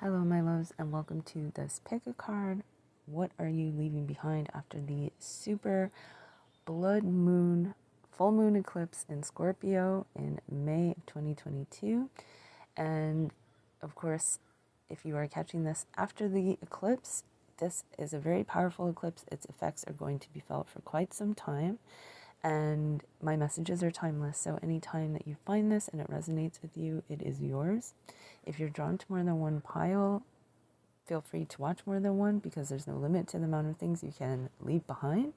Hello, my loves, and welcome to this pick a card. What are you leaving behind after the super blood moon, full moon eclipse in Scorpio in May of 2022? And of course, if you are catching this after the eclipse, this is a very powerful eclipse. Its effects are going to be felt for quite some time. And my messages are timeless, so anytime that you find this and it resonates with you, it is yours. If you're drawn to more than one pile, feel free to watch more than one because there's no limit to the amount of things you can leave behind.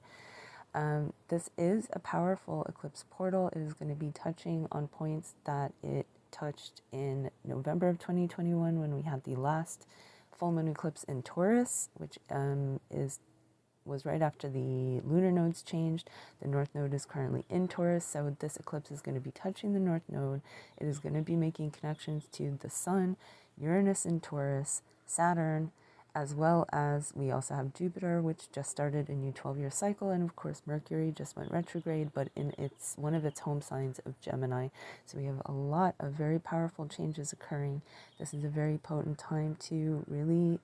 This is a powerful eclipse portal. It is going to be touching on points that it touched in November of 2021 when we had the last full moon eclipse in Taurus, which was right after the lunar nodes changed. The North Node is currently in Taurus, so this eclipse is going to be touching the North Node. It is going to be making connections to the Sun, Uranus in Taurus, Saturn, as well as we also have Jupiter, which just started a new 12-year cycle, and of course Mercury just went retrograde, but in one of its home signs of Gemini. So we have a lot of very powerful changes occurring. This is a very potent time to really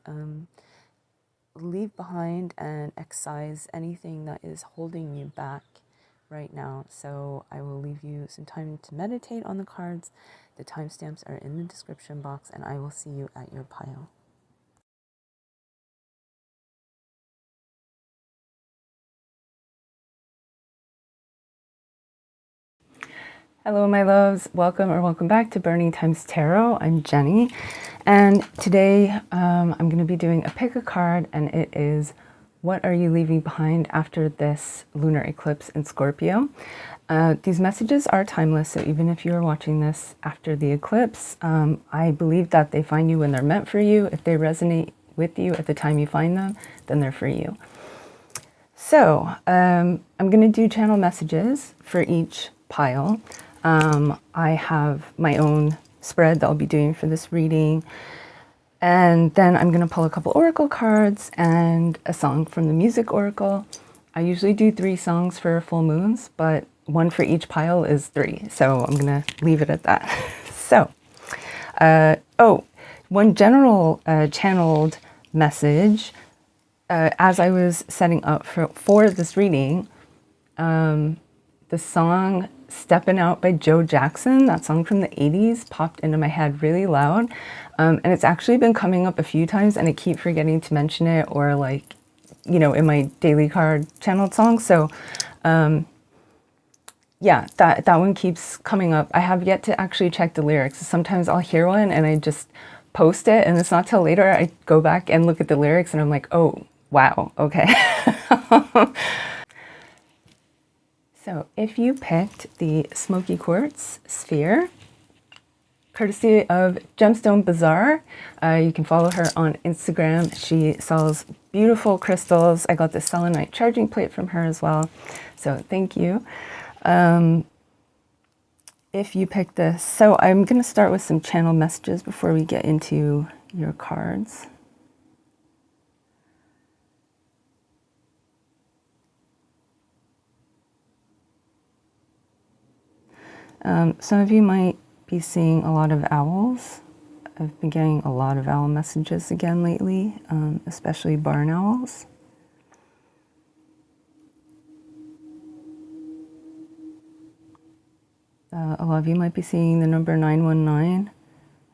leave behind and excise anything that is holding you back right now. So I will leave you some time to meditate on the cards. The timestamps are in the description box, and I will see you at your pile. Hello, my loves. Welcome back to Burning Times Tarot. I'm Jenny, and today I'm going to be doing a pick a card, and it is what are you leaving behind after this lunar eclipse in Scorpio. These messages are timeless, so even if you are watching this after the eclipse, I believe that they find you when they're meant for you. If they resonate with you at the time you find them, then they're for you. So I'm going to do channel messages for each pile. I have my own spread that I'll be doing for this reading. And then I'm going to pull a couple oracle cards and a song from the music oracle. I usually do 3 songs for full moons, but one for each pile is 3. So I'm going to leave it at that. So, one general channeled message. As I was setting up for this reading, the song Steppin' Out by Joe Jackson, that song from the 80s, popped into my head really loud. And it's actually been coming up a few times, and I keep forgetting to mention it, or like, you know, in my daily card channeled songs. So yeah, that one keeps coming up. I have yet to actually check the lyrics. Sometimes I'll hear one and I just post it, and it's not till later I go back and look at the lyrics and I'm like, oh, wow, okay. So if you picked the Smokey Quartz sphere, courtesy of Gemstone Bazaar, you can follow her on Instagram. She sells beautiful crystals. I got the selenite charging plate from her as well, so thank you. If you picked this, so I'm going to start with some channel messages before we get into your cards. Some of you might be seeing a lot of owls. I've been getting a lot of owl messages again lately, especially barn owls. A lot of you might be seeing the number 919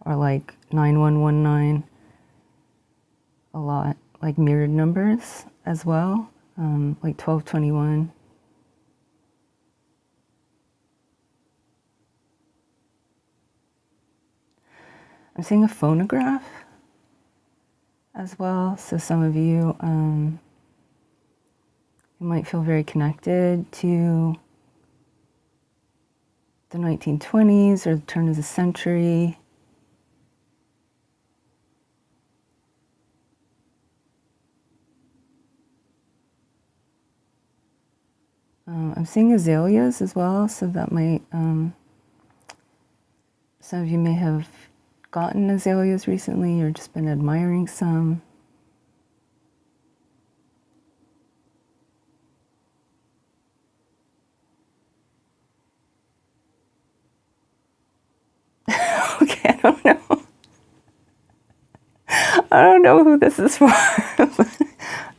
or like 9119 a lot, like mirrored numbers as well, like 1221. I'm seeing a phonograph as well, so some of you, you might feel very connected to the 1920s or the turn of the century. I'm seeing azaleas as well, so that might, some of you may have gotten azaleas recently or just been admiring some. Okay, I don't know. I don't know who this is for.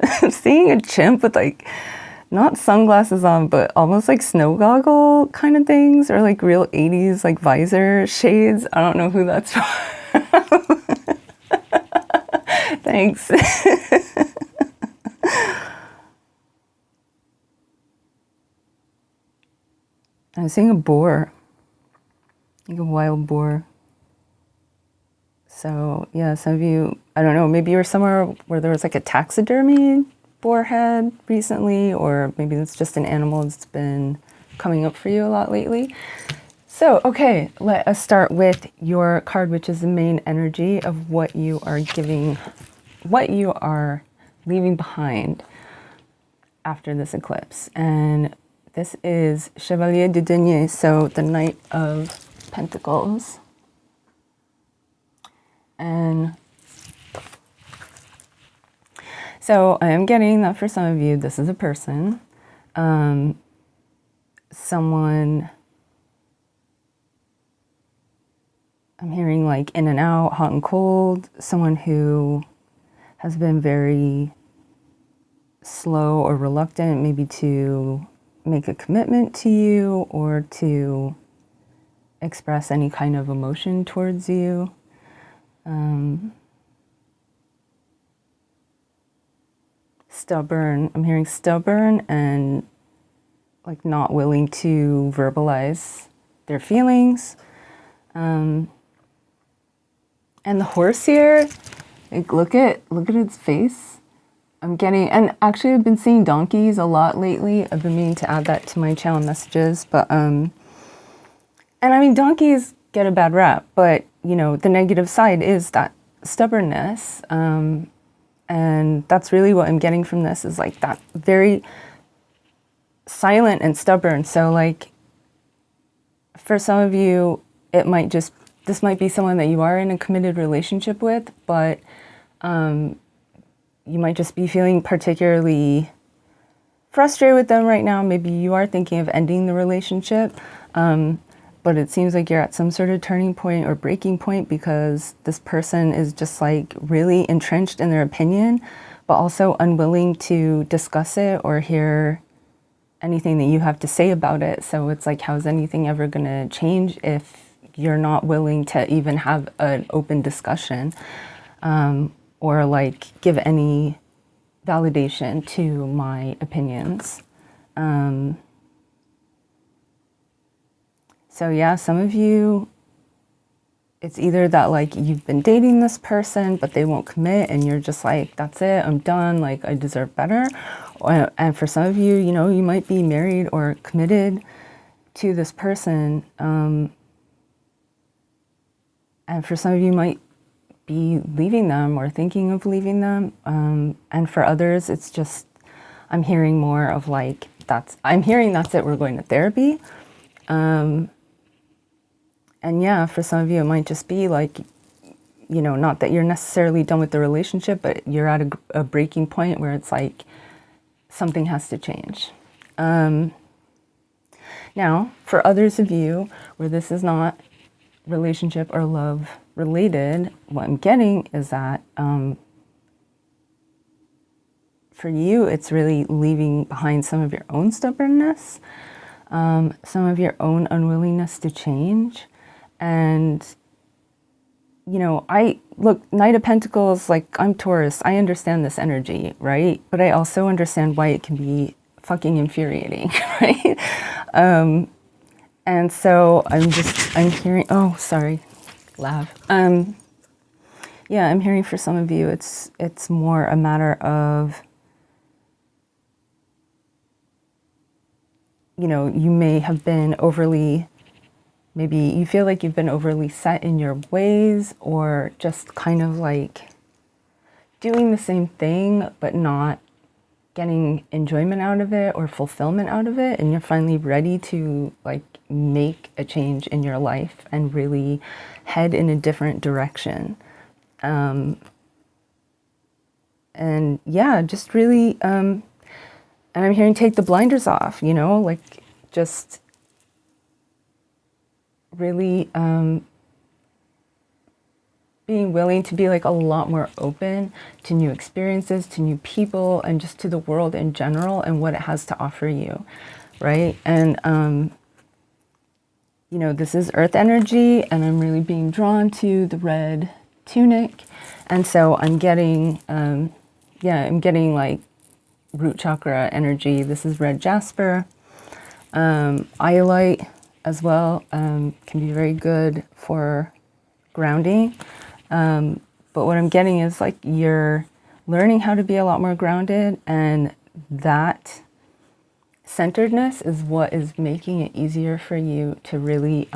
I'm seeing a chimp with like, not sunglasses on, but almost like snow goggle kind of things, or like real 80s like visor shades. I don't know who that's for. Thanks. I'm seeing a boar, like a wild boar. So yeah, some of you, I don't know, maybe you're somewhere where there was like a taxidermy boar head recently, or maybe it's just an animal that's been coming up for you a lot lately. So, okay, let us start with your card, which is the main energy of what you are giving, what you are leaving behind after this eclipse. And this is Chevalier de Denier, so the Knight of Pentacles. And so I am getting that for some of you, this is a person, someone, I'm hearing like in and out, hot and cold, someone who has been very slow or reluctant maybe to make a commitment to you or to express any kind of emotion towards you. Stubborn, I'm hearing stubborn and like not willing to verbalize their feelings. And the horse here, like look at its face. I'm getting, and actually I've been seeing donkeys a lot lately. I've been meaning to add that to my channel messages, but and I mean donkeys get a bad rap, but you know the negative side is that stubbornness, and that's really what I'm getting from this, is like that very silent and stubborn. So like for some of you, it might just, this might be someone that you are in a committed relationship with, but you might just be feeling particularly frustrated with them right now. Maybe you are thinking of ending the relationship, but it seems like you're at some sort of turning point or breaking point because this person is just like really entrenched in their opinion, but also unwilling to discuss it or hear anything that you have to say about it. So it's like, how's anything ever going to change if you're not willing to even have an open discussion, or like give any validation to my opinions. So yeah, some of you, it's either that like you've been dating this person, but they won't commit and you're just like, that's it, I'm done, like I deserve better. And for some of you, you know, you might be married or committed to this person. And for some of you might be leaving them or thinking of leaving them. And for others, it's just, I'm hearing more of like, I'm hearing that's it, we're going to therapy. And yeah, for some of you, it might just be like, you know, not that you're necessarily done with the relationship, but you're at a breaking point where it's like something has to change. Now, for others of you where this is not relationship or love related, what I'm getting is that for you, it's really leaving behind some of your own stubbornness, some of your own unwillingness to change. And, you know, look, Knight of Pentacles, like I'm Taurus, I understand this energy, right? But I also understand why it can be fucking infuriating, right? And so I'm hearing, oh, sorry, laugh. Yeah, I'm hearing for some of you, it's more a matter of, you know, you may have been overly, maybe you feel like you've been overly set in your ways, or just kind of like doing the same thing, but not getting enjoyment out of it or fulfillment out of it. And you're finally ready to like make a change in your life and really head in a different direction. And yeah, just really, and I'm hearing take the blinders off, you know, like just really being willing to be like a lot more open to new experiences, to new people, and just to the world in general and what it has to offer you, right? And you know, this is earth energy, and I'm really being drawn to the red tunic, and so I'm getting yeah, I'm getting like root chakra energy. This is red jasper. Iolite as well can be very good for grounding. But what I'm getting is like you're learning how to be a lot more grounded, and that centeredness is what is making it easier for you to really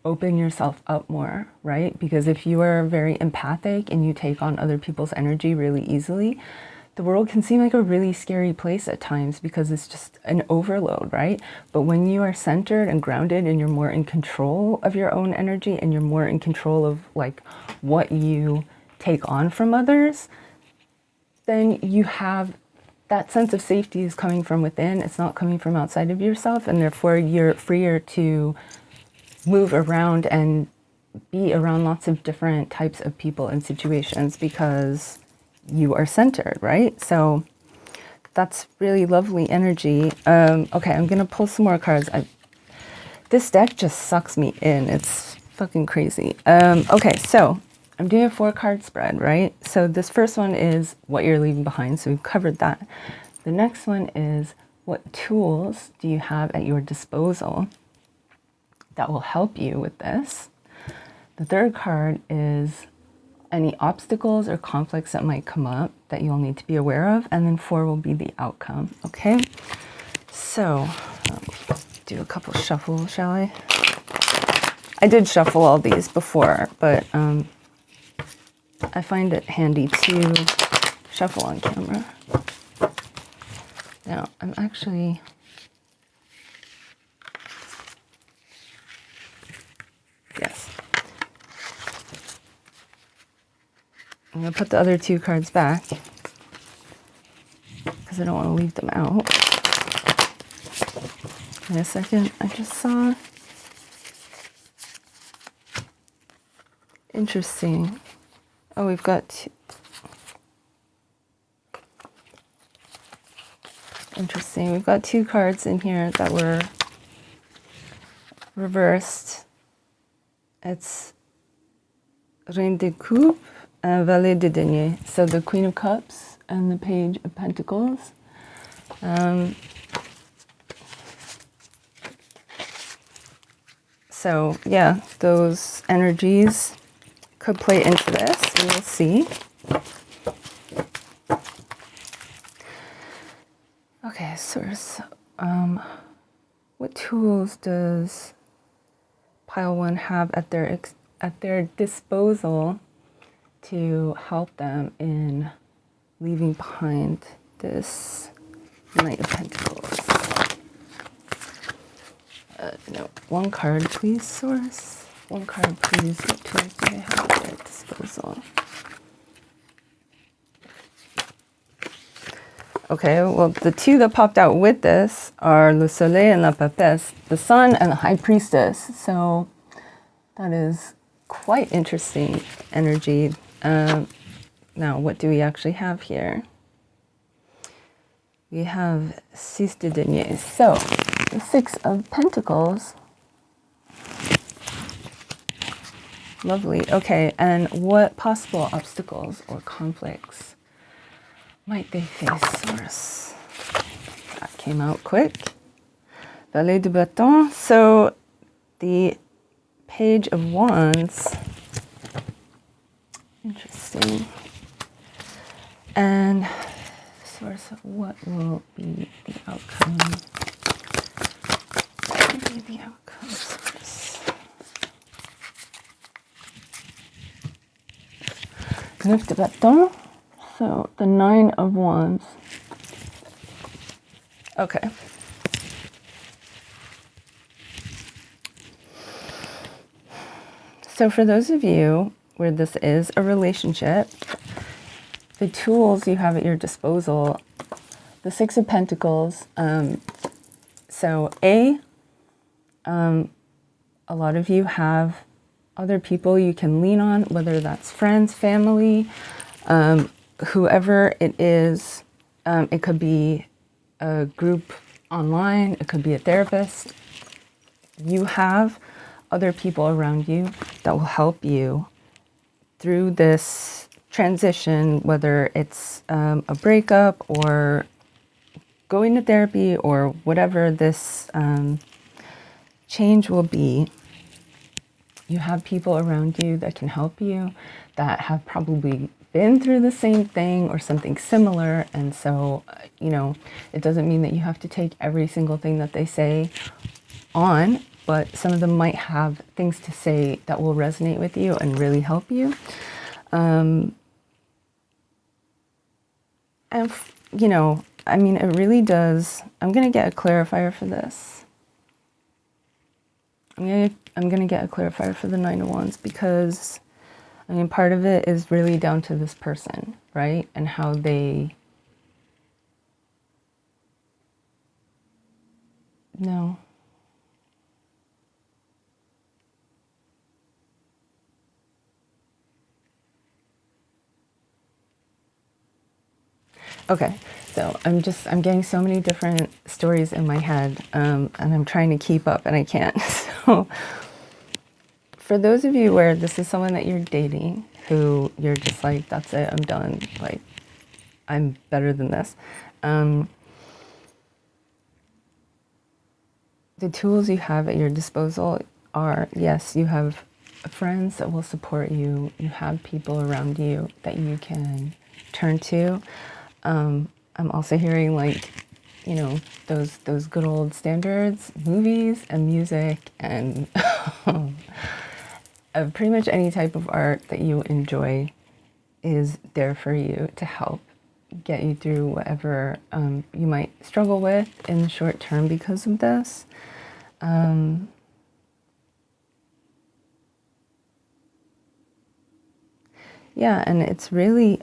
open yourself up more, right? Because if you are very empathic and you take on other people's energy really easily, the world can seem like a really scary place at times because it's just an overload, right? But when you are centered and grounded and you're more in control of your own energy and you're more in control of like what you take on from others, then you have that sense of safety is coming from within. It's not coming from outside of yourself, and therefore you're freer to move around and be around lots of different types of people and situations because you are centered, right? So that's really lovely energy. Okay, I'm gonna pull some more cards. This deck just sucks me in. It's fucking crazy. Okay, so I'm doing a 4-card spread, right? So this first one is what you're leaving behind. So we've covered that. The next one is what tools do you have at your disposal that will help you with this? The third card is any obstacles or conflicts that might come up that you'll need to be aware of. And then 4 will be the outcome, okay? So do a couple shuffles, shall I? I did shuffle all these before, but I find it handy to shuffle on camera. Now, I'm actually... Yes. I'm going to put the other 2 cards back because I don't want to leave them out. Wait a second. I just saw... Interesting. Oh, we've got... Interesting. We've got 2 cards in here that were reversed. It's Reine de Coupe and Valet de Denier. So the Queen of Cups and the Page of Pentacles. So yeah, those energies could play into this. We will see. Okay, Source. What tools does Pile 1 have at their disposal to help them in leaving behind this Knight of Pentacles? No, 1 card, please, Source. 1 card, please. What tools do they have at their disposal? Okay, well, the 2 that popped out with this are Le Soleil and La Papesse, the Sun and the High Priestess. So that is quite interesting energy. Now, what do we actually have here? We have Six de Denier. So the 6 of Pentacles. Lovely. Okay, and what possible obstacles or conflicts might they face, Source? That came out quick. Valet de Bâton. So the Page of Wands. Interesting. And Source, what will be the outcome? What will be the outcome, Source? Neuf de Bâton. So the 9 of Wands. Okay. So for those of you where this is a relationship, the tools you have at your disposal, the 6 of Pentacles. So a lot of you have other people you can lean on, whether that's friends, family, whoever it is. It could be a group online, it could be a therapist. You have other people around you that will help you through this transition, whether it's a breakup or going to therapy or whatever this change will be. You have people around you that can help you, that have probably been through the same thing or something similar. And so, you know, it doesn't mean that you have to take every single thing that they say on, but some of them might have things to say that will resonate with you and really help you. And, you know, I mean, it really does. I'm going to get a clarifier for this. I'm going to get a clarifier for the Nine of Wands because, I mean, part of it is really down to this person, right? And how they... No. Okay, so I'm getting so many different stories in my head, and I'm trying to keep up and I can't. So for those of you where this is someone that you're dating, who you're just like, that's it, I'm done, like, I'm better than this. The tools you have at your disposal are, yes, you have friends that will support you. You have people around you that you can turn to. I'm also hearing, like, you know, those good old standards, movies and music and pretty much any type of art that you enjoy is there for you to help get you through whatever you might struggle with in the short term because of this. Yeah, and it's really,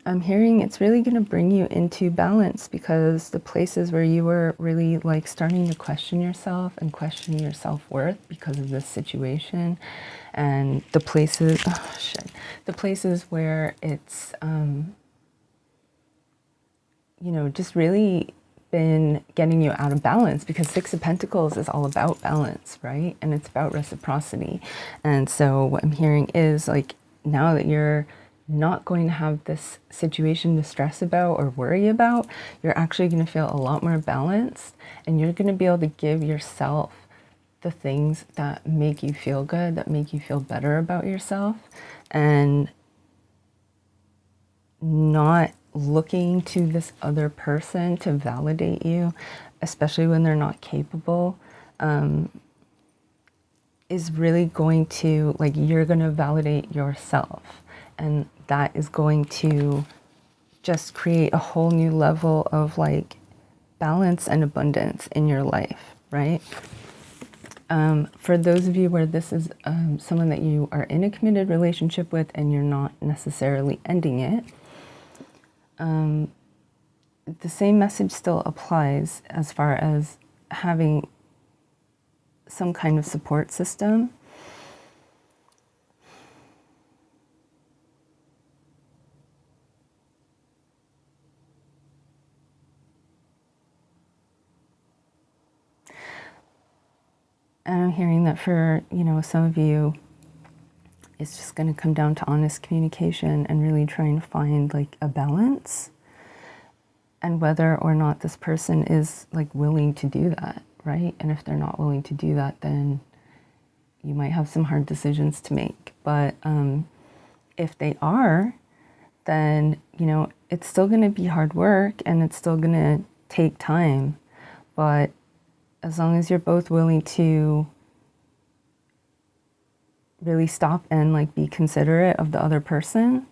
I'm hearing it's really going to bring you into balance, because the places where you were really like starting to question yourself and question your self-worth because of this situation, and the places, oh shit, the places where it's, you know, just really been getting you out of balance, because Six of Pentacles is all about balance, right? And it's about reciprocity. And so what I'm hearing is, like, now that you're not going to have this situation to stress about or worry about, you're actually going to feel a lot more balanced, and you're going to be able to give yourself the things that make you feel good, that make you feel better about yourself, and not looking to this other person to validate you, especially when they're not capable, is really going to, like, you're going to validate yourself. And that is going to just create a whole new level of, like, balance and abundance in your life, right? For those of you where this is someone that you are in a committed relationship with and you're not necessarily ending it, the same message still applies as far as having some kind of support system. And I'm hearing that for, you know, some of you, it's just going to come down to honest communication and really trying to find, like, a balance, and whether or not this person is, like, willing to do that, right? And if they're not willing to do that, then you might have some hard decisions to make. But if they are, then, you know, it's still going to be hard work and it's still going to take time. But as long as you're both willing to really stop and, like, be considerate of the other person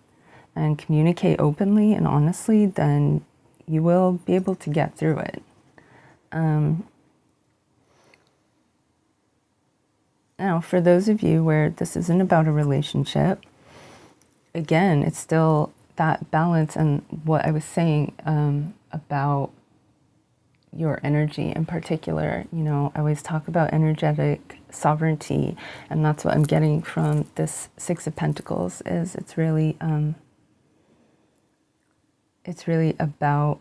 and communicate openly and honestly, then you will be able to get through it. Now, for those of you where this isn't about a relationship, again, it's still that balance and what I was saying about your energy in particular. You know, I always talk about energetic sovereignty, and that's what I'm getting from this Six of Pentacles. Is it's really about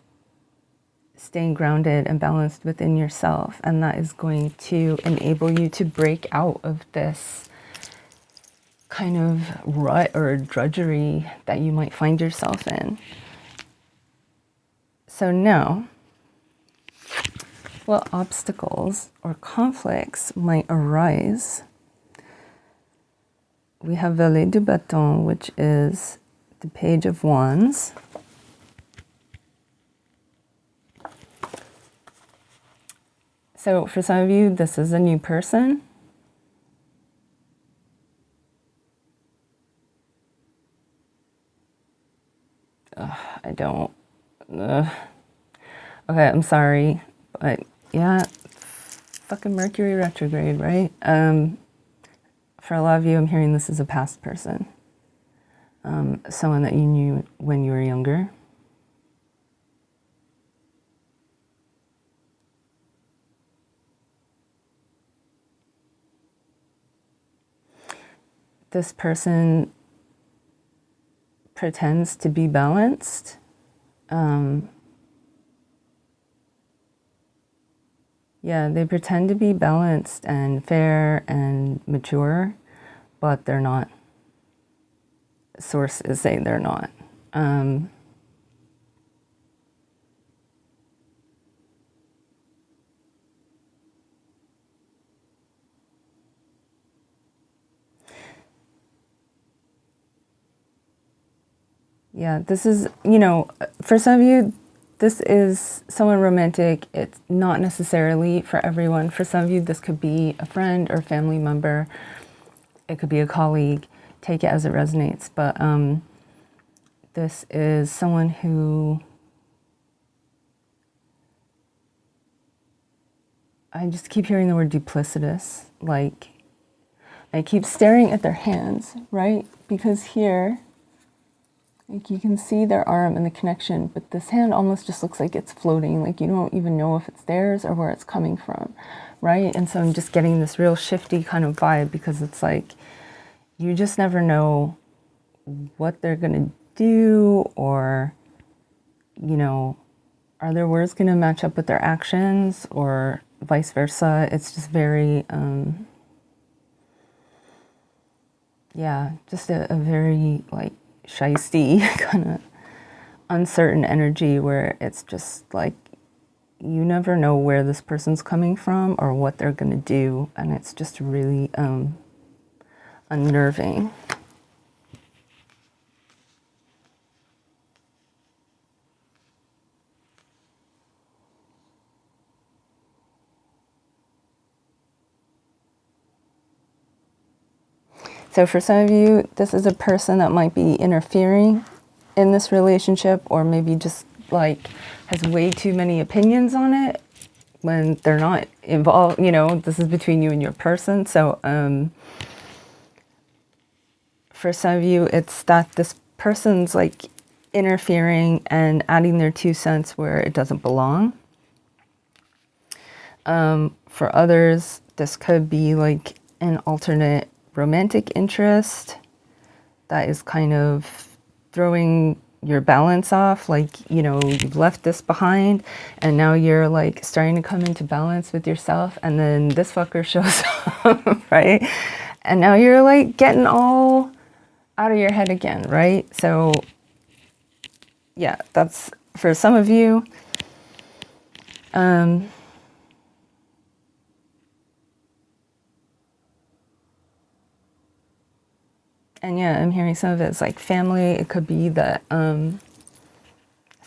staying grounded and balanced within yourself, and that is going to enable you to break out of this kind of rut or drudgery that you might find yourself in. So now, what obstacles or conflicts might arise? We have Valet du Bâton, which is the Page of Wands. So for some of you, this is a new person. I don't. Okay, I'm sorry, but yeah, fucking Mercury retrograde, right? For a lot of you, I'm hearing this is a past person, someone that you knew when you were younger. This person pretends to be balanced. Yeah, they pretend to be balanced and fair and mature, but they're not. Source is saying they're not. Yeah, this is, you know, for some of you, this is someone romantic. It's not necessarily for everyone. For some of you, this could be a friend or family member. It could be a colleague. Take it as it resonates. But this is someone who, I just keep hearing the word duplicitous. Like, I keep staring at their hands, right? Because here, like, you can see their arm and the connection, but this hand almost just looks like it's floating. Like, you don't even know if it's theirs or where it's coming from, right? And so I'm just getting this real shifty kind of vibe, because it's like, you just never know what they're going to do, or, you know, are their words going to match up with their actions, or vice versa. It's just very, yeah, just a very, like, shisty kind of uncertain energy, where it's just like, you never know where this person's coming from or what they're going to do, and it's just really unnerving. So for some of you, this is a person that might be interfering in this relationship, or maybe just like has way too many opinions on it when they're not involved. You know, this is between you and your person. So for some of you, it's that this person's like interfering and adding their 2 cents where it doesn't belong. For others, this could be like an alternate romantic interest that is kind of throwing your balance off. Like, you know, you've left this behind and now you're like starting to come into balance with yourself, and then this fucker shows up, right? And now you're like getting all out of your head again, right? So yeah, that's for some of you. And yeah, I'm hearing some of it's like family. It could be that some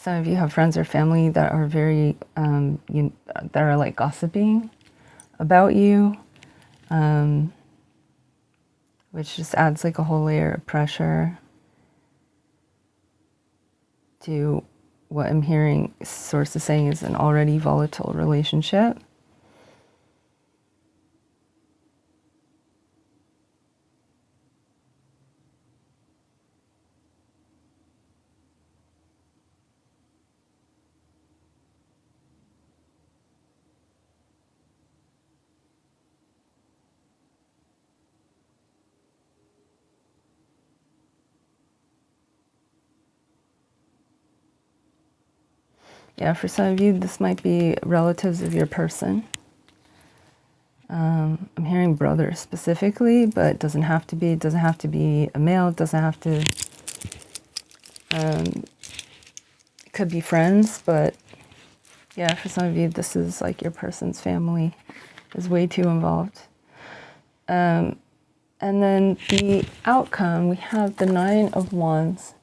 of you have friends or family that are very, that are like gossiping about you, which just adds like a whole layer of pressure to what I'm hearing sources saying is an already volatile relationship. Yeah, for some of you, this might be relatives of your person. I'm hearing brothers specifically, but it doesn't have to be. It doesn't have to be a male. It doesn't have to. It could be friends, but yeah, for some of you, this is like your person's family is way too involved. And then the outcome, we have the Nine of Wands.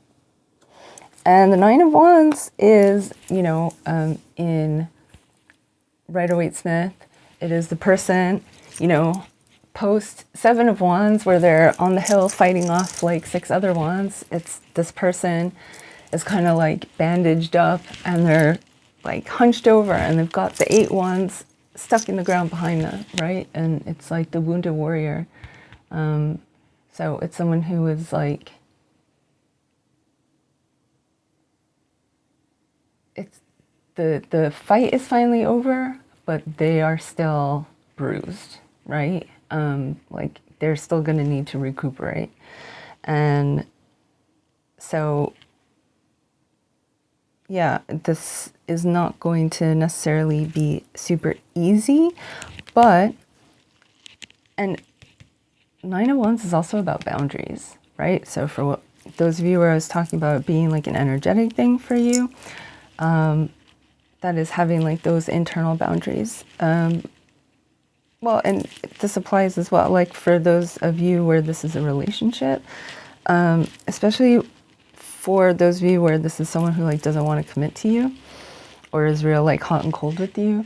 And the Nine of Wands is, you know, in Rider-Waite-Smith, it is the person, you know, post Seven of Wands where they're on the hill fighting off like 6 other wands. It's this person is kind of like bandaged up and they're like hunched over and they've got the 8 wands stuck in the ground behind them, right? And it's like the wounded warrior. So it's someone who is like, it's the fight is finally over, but they are still bruised, right? Like they're still going to need to recuperate. And so, yeah, this is not going to necessarily be super easy, but, and Nine of Wands is also about boundaries, right? So for what, those of you where I was talking about it being like an energetic thing for you, that is having like those internal boundaries. Well, and this applies as well, like for those of you where this is a relationship, especially for those of you where this is someone who like doesn't want to commit to you or is real like hot and cold with you.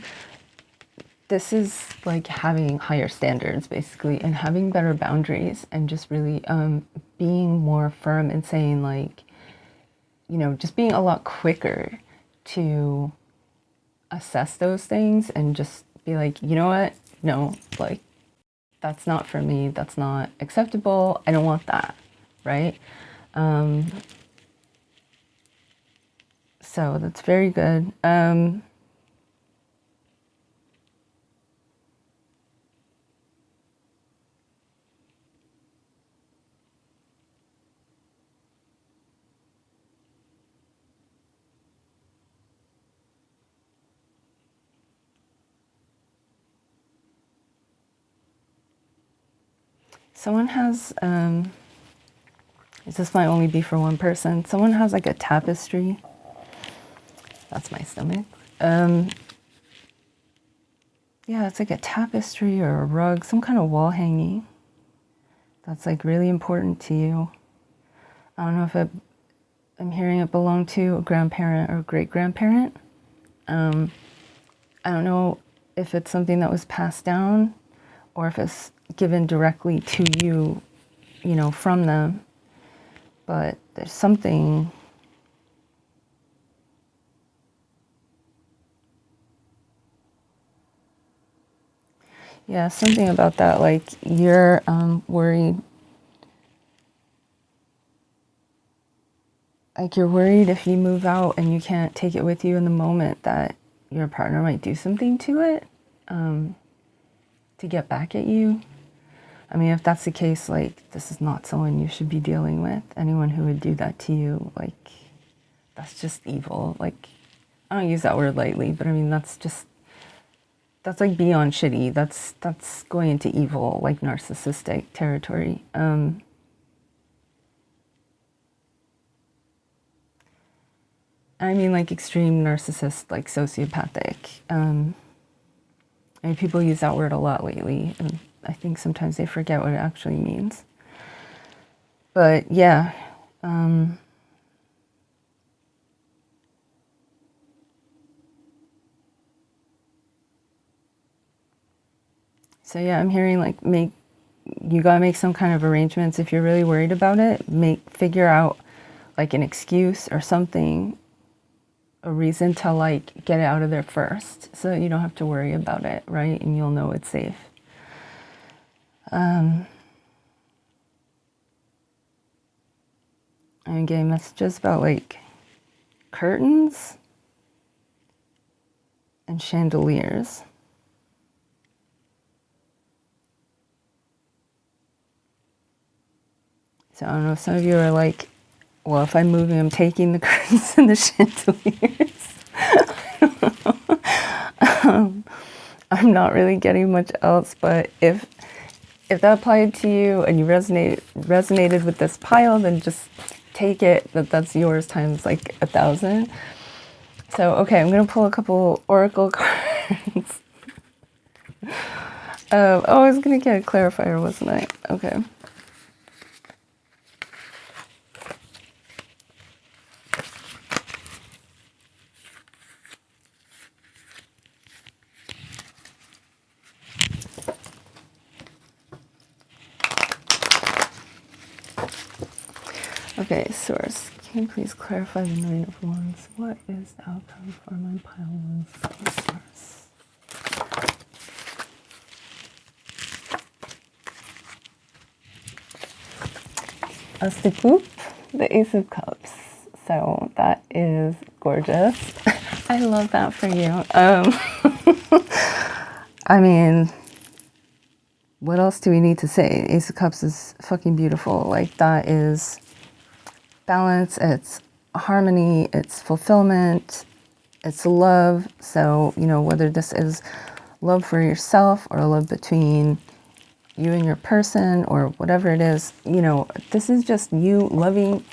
This is like having higher standards basically and having better boundaries and just really being more firm and saying like, you know, just being a lot quicker to assess those things and just be like, you know what? No, like that's not for me. That's not acceptable. I don't want that. Right. So that's very good. Someone has, this might only be for one person. Someone has like a tapestry. That's my stomach. Yeah, it's like a tapestry or a rug, some kind of wall hanging. That's like really important to you. I don't know if I'm hearing it belong to a grandparent or great-grandparent. I don't know if it's something that was passed down or if it's given directly to you, you know, from them. But there's something, yeah, something about that, like you're worried. Like you're worried if you move out and you can't take it with you in the moment that your partner might do something to it to get back at you. I mean, if that's the case, like, this is not someone you should be dealing with. Anyone who would do that to you, like, that's just evil. Like, I don't use that word lightly, but I mean, that's like beyond shitty. That's going into evil, like narcissistic territory. I mean, like extreme narcissist, like sociopathic. I mean, people use that word a lot lately, and I think sometimes they forget what it actually means. But yeah, so yeah, I'm hearing like you gotta make some kind of arrangements if you're really worried about it. Figure out like an excuse or something, a reason to like get it out of there first, so that you don't have to worry about it, right? And you'll know it's safe. I'm getting messages about like curtains and chandeliers. So I don't know if some of you are like, well, if I'm moving, I'm taking the curtains and the chandeliers. I'm not really getting much else, but if that applied to you and you resonated with this pile, then just take it that's yours times like 1,000. So, okay, I'm going to pull a couple oracle cards. Oh, I was going to get a clarifier, wasn't I? Okay. Okay, source, can you please clarify the Nine of Wands? What is the outcome for my pile ones? Source. A scoop, the Ace of Cups. So that is gorgeous. I love that for you. I mean, what else do we need to say? Ace of Cups is fucking beautiful. Like, that is balance, it's harmony, it's fulfillment, it's love. So, you know, whether this is love for yourself or love between you and your person or whatever it is, you know, this is just you loving.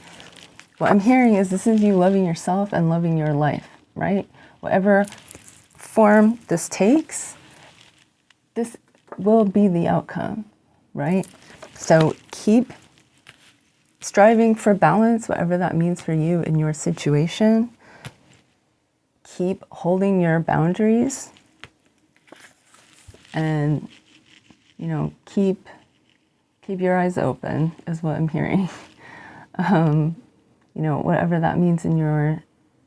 What I'm hearing is this is you loving yourself and loving your life, right? Whatever form this takes, this will be the outcome, right? So keep striving for balance, whatever that means for you in your situation. Keep holding your boundaries and, you know, keep your eyes open is what I'm hearing. You know, whatever that means in your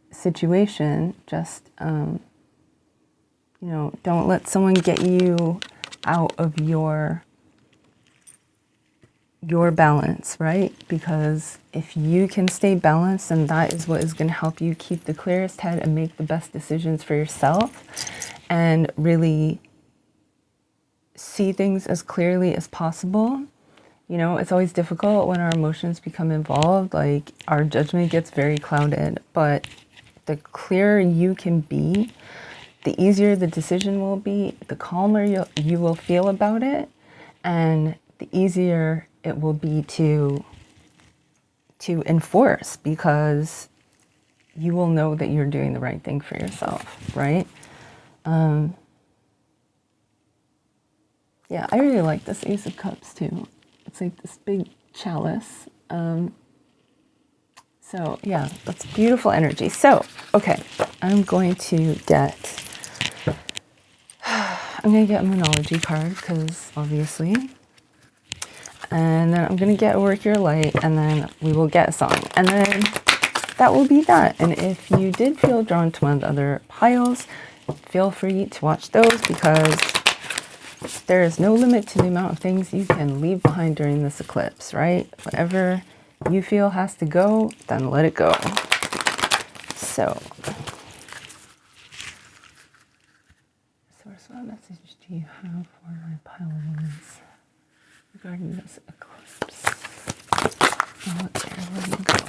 situation, just, you know, don't let someone get you out of your balance, right? Because if you can stay balanced, then that is what is going to help you keep the clearest head and make the best decisions for yourself and really see things as clearly as possible. You know, it's always difficult when our emotions become involved, like our judgment gets very clouded, but the clearer you can be, the easier the decision will be, the calmer you will feel about it, and the easier it will be to enforce, because you will know that you're doing the right thing for yourself, right? Yeah, I really like this Ace of Cups too. It's like this big chalice. So yeah, that's beautiful energy. So, okay, I'm going to get a Moonology card, because obviously. And then I'm going to get a Work Your Light, and then we will get a song. And then that will be that. And if you did feel drawn to one of the other piles, feel free to watch those, because there is no limit to the amount of things you can leave behind during this eclipse, right? Whatever you feel has to go, then let it go. So, source, what message do you have for my pile ones regarding this eclipse? Oh, there we go.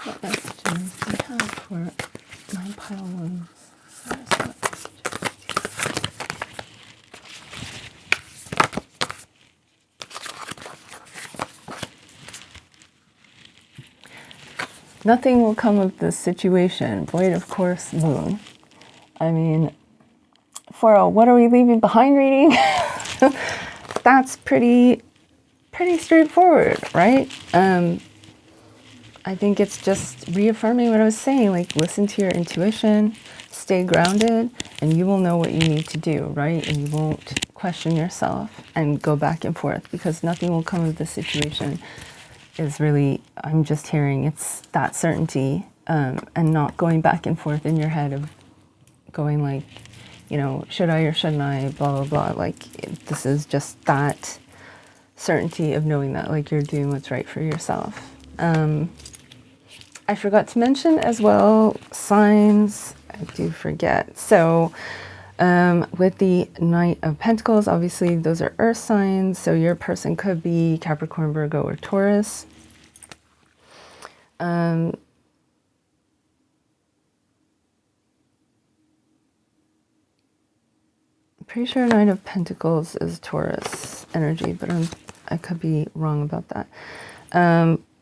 What messages do you have for my pile ones? Source, what messages? Nothing will come of this situation. Void of course, moon. I mean, for a what are we leaving behind reading, that's pretty straightforward, right? I think it's just reaffirming what I was saying, like listen to your intuition, stay grounded, and you will know what you need to do, right? And you won't question yourself and go back and forth, because nothing will come of this situation is really, I'm just hearing it's that certainty, and not going back and forth in your head of going like, you know, should I or shouldn't I, blah, blah, blah. Like, this is just that certainty of knowing that, like, you're doing what's right for yourself. I forgot to mention as well, signs, I do forget. So, With the Knight of Pentacles, obviously those are earth signs, so your person could be Capricorn, Virgo, or Taurus. Pretty sure Knight of Pentacles is Taurus energy, but I could be wrong about that.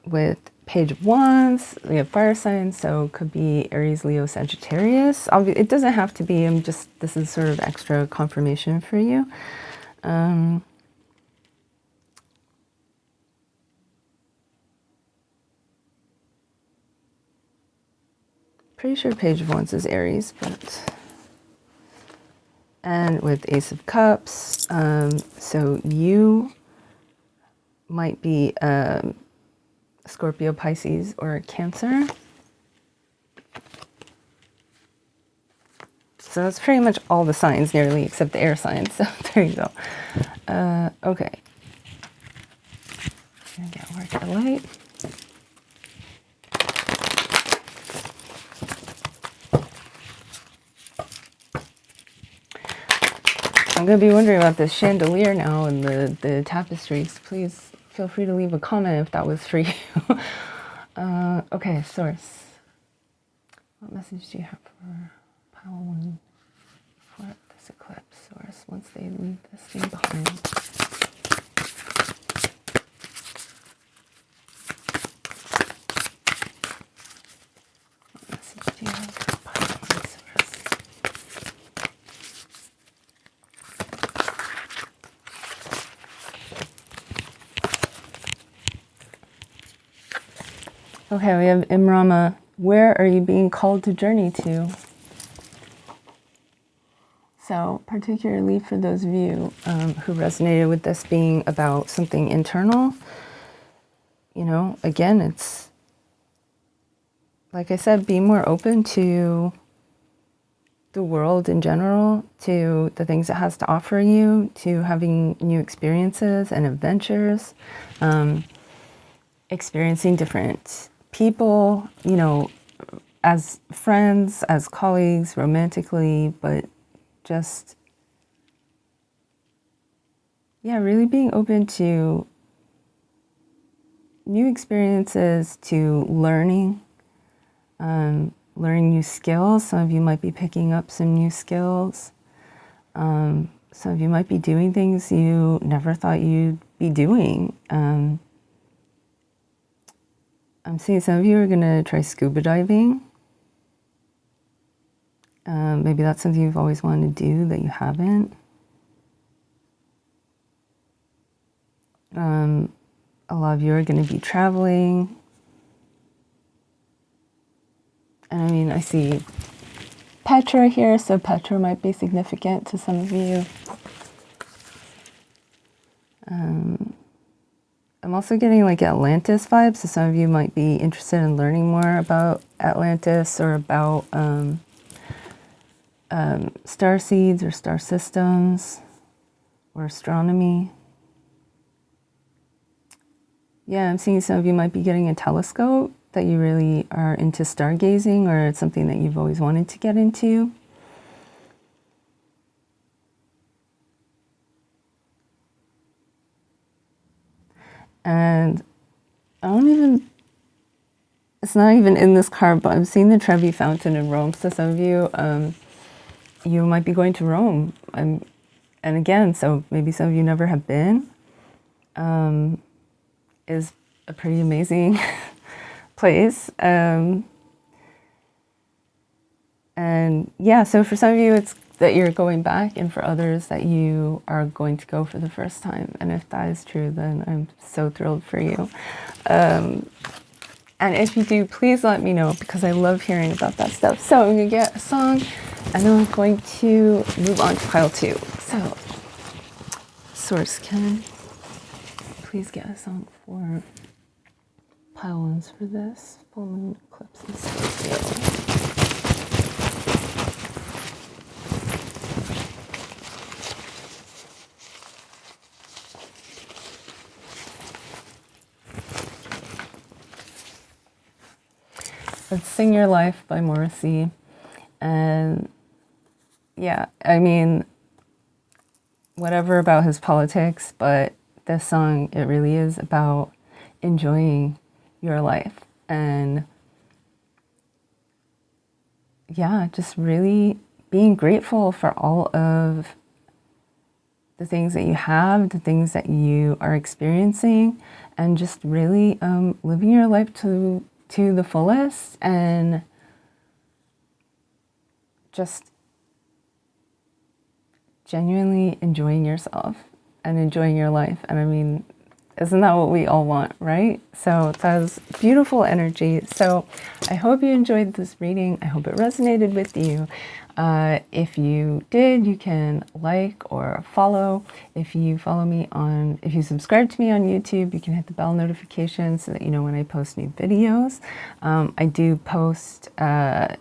With Page of Wands, we have fire signs, so it could be Aries, Leo, Sagittarius. It doesn't have to be. This is sort of extra confirmation for you. Pretty sure Page of Wands is Aries, but... And with Ace of Cups, so you might be Scorpio, Pisces, or Cancer. So that's pretty much all the signs nearly, except the air signs. So there you go. Okay. I'm gonna get work the light. I'm going to be wondering about this chandelier now and the tapestries. Please feel free to leave a comment if that was for you. Okay, Source. What message do you have for Pile 1 for this eclipse? Source, once they leave this thing behind. What message do you have for Pile 1, Source? Okay, we have Imrama. Where are you being called to journey to? So, particularly for those of you who resonated with this being about something internal, you know, again, it's, like I said, be more open to the world in general, to the things it has to offer you, to having new experiences and adventures, experiencing different people, you know, as friends, as colleagues, romantically, but just, yeah, really being open to new experiences, to learning, learning new skills. Some of you might be picking up some new skills. Some of you might be doing things you never thought you'd be doing. I'm seeing some of you are going to try scuba diving. Maybe that's something you've always wanted to do that you haven't. A lot of you are going to be traveling. And I mean, I see Petra here, so Petra might be significant to some of you. I'm also getting like Atlantis vibes, so some of you might be interested in learning more about Atlantis or about star seeds or star systems or astronomy. Yeah, I'm seeing some of you might be getting a telescope, that you really are into stargazing, or it's something that you've always wanted to get into. And it's not even in this card, but I'm seeing the Trevi Fountain in Rome. So some of you, you might be going to Rome. And again, so maybe some of you never have been. Is a pretty amazing place. And yeah, so for some of you, it's that you're going back, and for others that you are going to go for the first time. And if that is true, then I'm so thrilled for you. And if you do, please let me know, because I love hearing about that stuff. So I'm going to get a song, and then I'm going to move on to pile 2. So, Source, can please get a song for pile 1s for this full moon eclipse in Scorpio. Let's Sing Your Life by Morrissey. And yeah, I mean, whatever about his politics, but this song, it really is about enjoying your life and yeah, just really being grateful for all of the things that you have, the things that you are experiencing, and just really living your life to the fullest and just genuinely enjoying yourself and enjoying your life. And I mean, isn't that what we all want, right? So that's beautiful energy. So I hope you enjoyed this reading. I hope it resonated with you. If you did, you can like or follow. If you follow me on, if you subscribe to me on YouTube, you can hit the bell notification so that you know when I post new videos. I do post a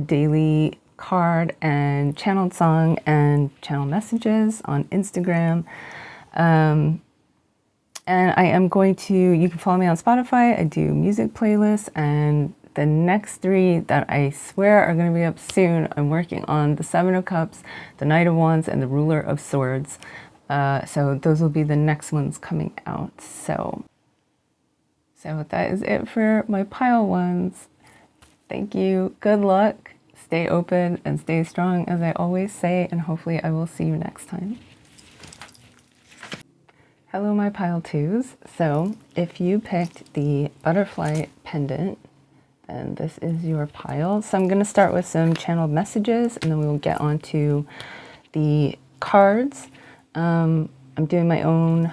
daily card and channeled song and channel messages on Instagram. And I am going to, you can follow me on Spotify. I do music playlists, and the next 3 that I swear are going to be up soon, I'm working on the 7 of Cups, the Knight of Wands, and the Ruler of Swords. So those will be the next ones coming out. So that is it for my pile ones. Thank you. Good luck. Stay open and stay strong, as I always say, and hopefully I will see you next time. Hello, my pile twos. So if you picked the butterfly pendant, then this is your pile. So I'm going to start with some channeled messages, and then we will get on to the cards. I'm doing my own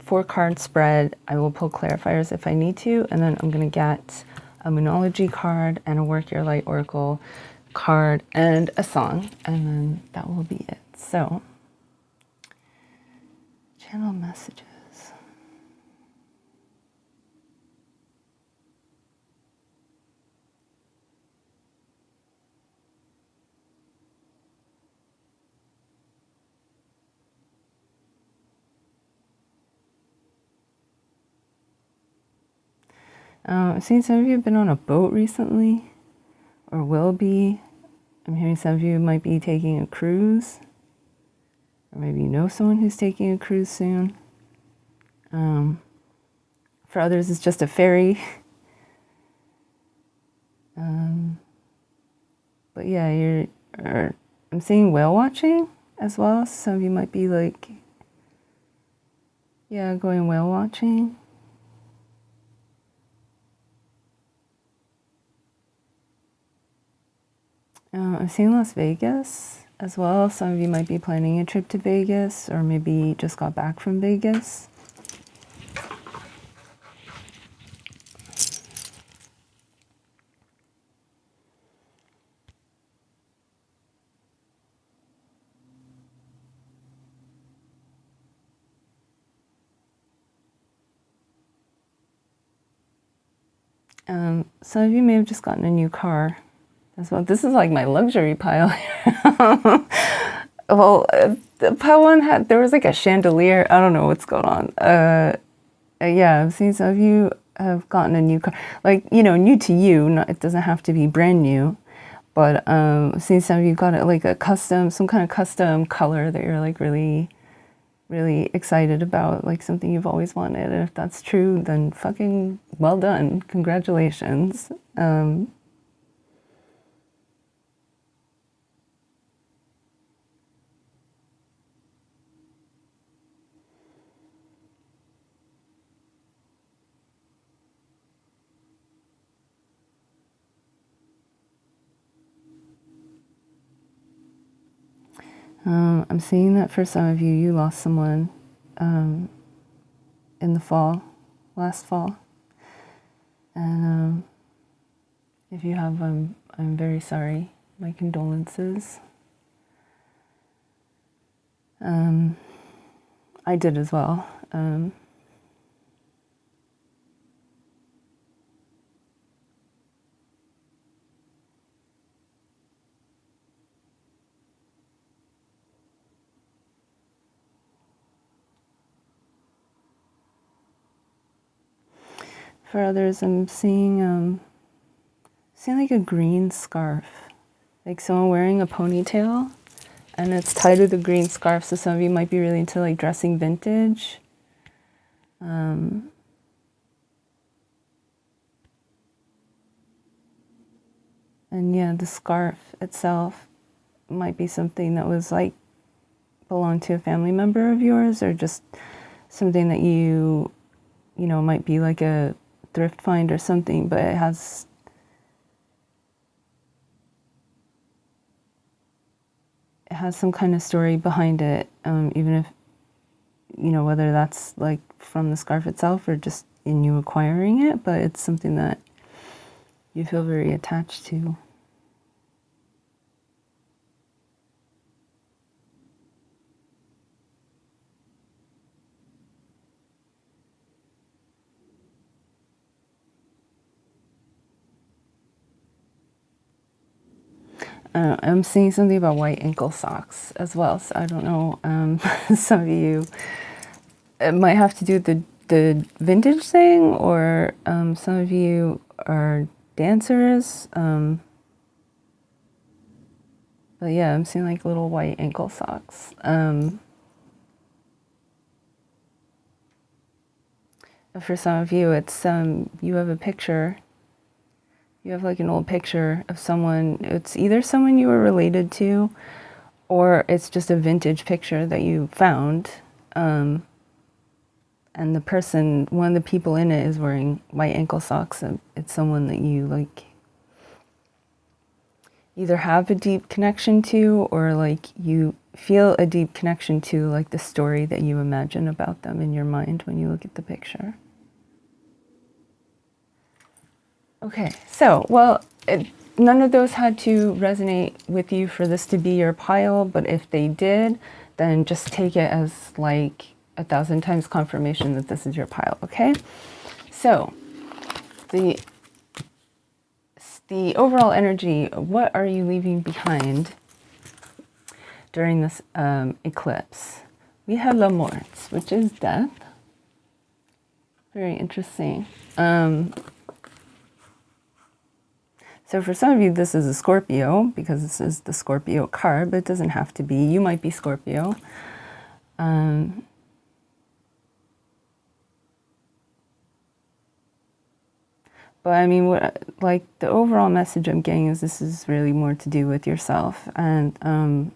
4-card spread. I will pull clarifiers if I need to, and then I'm going to get a Moonology card and a Work Your Light Oracle card and a song, and then that will be it. So, channel messages. I've seen some of you have been on a boat recently, or will be. I'm hearing some of you might be taking a cruise, or maybe you know someone who's taking a cruise soon. For others, it's just a ferry. But yeah, I'm seeing whale watching as well. Some of you might be like, yeah, going whale watching. I'm seeing Las Vegas as well. Some of you might be planning a trip to Vegas, or maybe just got back from Vegas. Some of you may have just gotten a new car as well. This is like my luxury pile. Well, the pile one there was like a chandelier. I don't know what's going on. Yeah, I've seen some of you have gotten a new car. Like, you know, new to you. It doesn't have to be brand new. But I've seen some of you got it like a custom, some kind of custom color that you're like really excited about, like something you've always wanted. And if that's true, then fucking well done. Congratulations. I'm seeing that for some of you, you lost someone in the fall, last fall. And if you have, I'm very sorry. My condolences. I did as well. For others, I'm seeing like a green scarf, like someone wearing a ponytail, And it's tied with a green scarf, so some of you might be really into like dressing vintage. And yeah, the scarf itself might be something that was like belonged to a family member of yours, or just something that you know, might be like a thrift find or something, but it has some kind of story behind it, even if, you know, whether that's like from the scarf itself or just in you acquiring it, but it's something that you feel very attached to. I'm seeing something about white ankle socks as well, so I don't know, some of you, it might have to do with the vintage thing, or some of you are dancers, but yeah, I'm seeing like little white ankle socks. For some of you, it's you have a picture. You have like an old picture of someone. It's either someone you were related to, or it's just a vintage picture that you found. And the person, one of the people in it, is wearing white ankle socks. And it's someone that you like either have a deep connection to, or like you feel a deep connection to, like the story that you imagine about them in your mind when you look at the picture. Okay, so, well, none of those had to resonate with you for this to be your pile, but if they did, then just take it as like 1,000 times confirmation that this is your pile, okay? So, the overall energy, what are you leaving behind during this eclipse? We have La Morte, which is death. Very interesting. So for some of you, this is a Scorpio, because this is the Scorpio card, but it doesn't have to be. You might be Scorpio. But I mean, what, like the overall message I'm getting is this is really more to do with yourself. And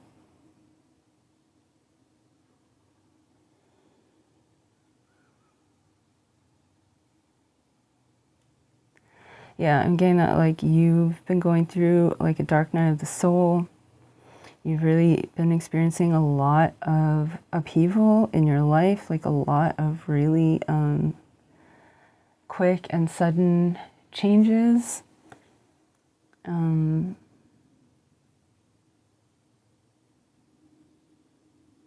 yeah, I'm getting that like you've been going through like a dark night of the soul. You've really been experiencing a lot of upheaval in your life, like a lot of really quick and sudden changes. You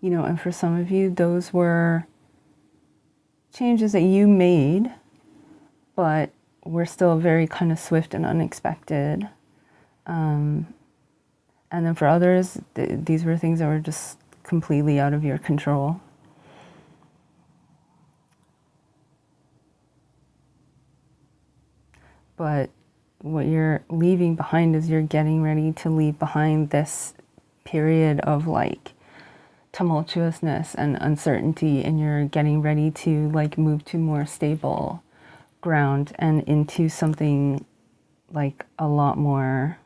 know, and for some of you, those were changes that you made, but were still very kind of swift and unexpected. And then for others, these were things that were just completely out of your control. But what you're leaving behind is you're getting ready to leave behind this period of like tumultuousness and uncertainty, and you're getting ready to like move to more stable ground and into something like a lot more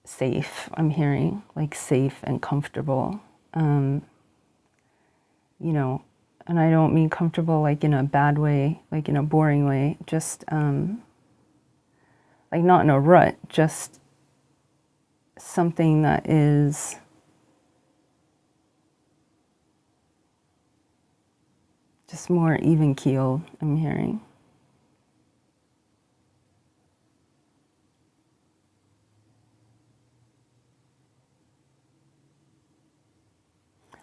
safe. I'm hearing like safe and comfortable, you know, and I don't mean comfortable like in a bad way, like in a boring way, just like not in a rut, just something that is just more even keeled, I'm hearing.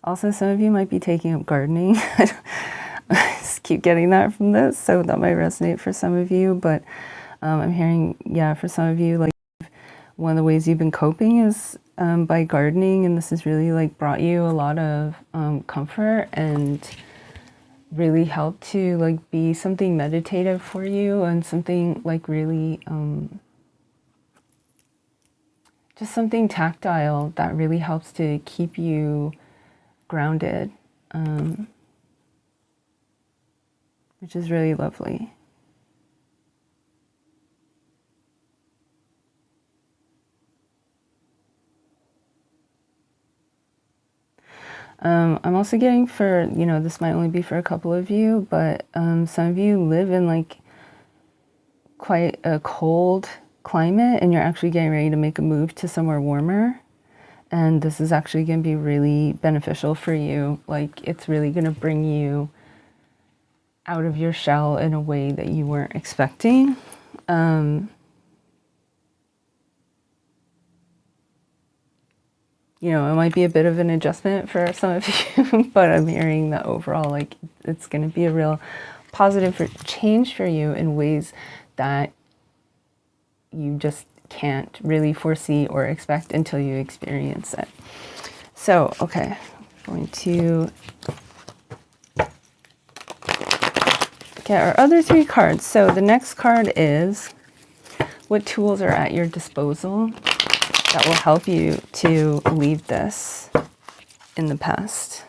Also, some of you might be taking up gardening. I just keep getting that from this, so that might resonate for some of you. But I'm hearing, yeah, for some of you, like one of the ways you've been coping is by gardening, and this has really like brought you a lot of comfort and really helped to like be something meditative for you and something like really just something tactile that really helps to keep you grounded, which is really lovely. I'm also getting for, you know, this might only be for a couple of you, but some of you live in like quite a cold climate and you're actually getting ready to make a move to somewhere warmer. And this is actually going to be really beneficial for you. Like, it's really going to bring you out of your shell in a way that you weren't expecting. You know, it might be a bit of an adjustment for some of you, but I'm hearing that overall, like, it's going to be a real positive change for you in ways that you just can't really foresee or expect until you experience it. So, okay, I'm going to get our other 3 cards. So the next card is, what tools are at your disposal that will help you to leave this in the past?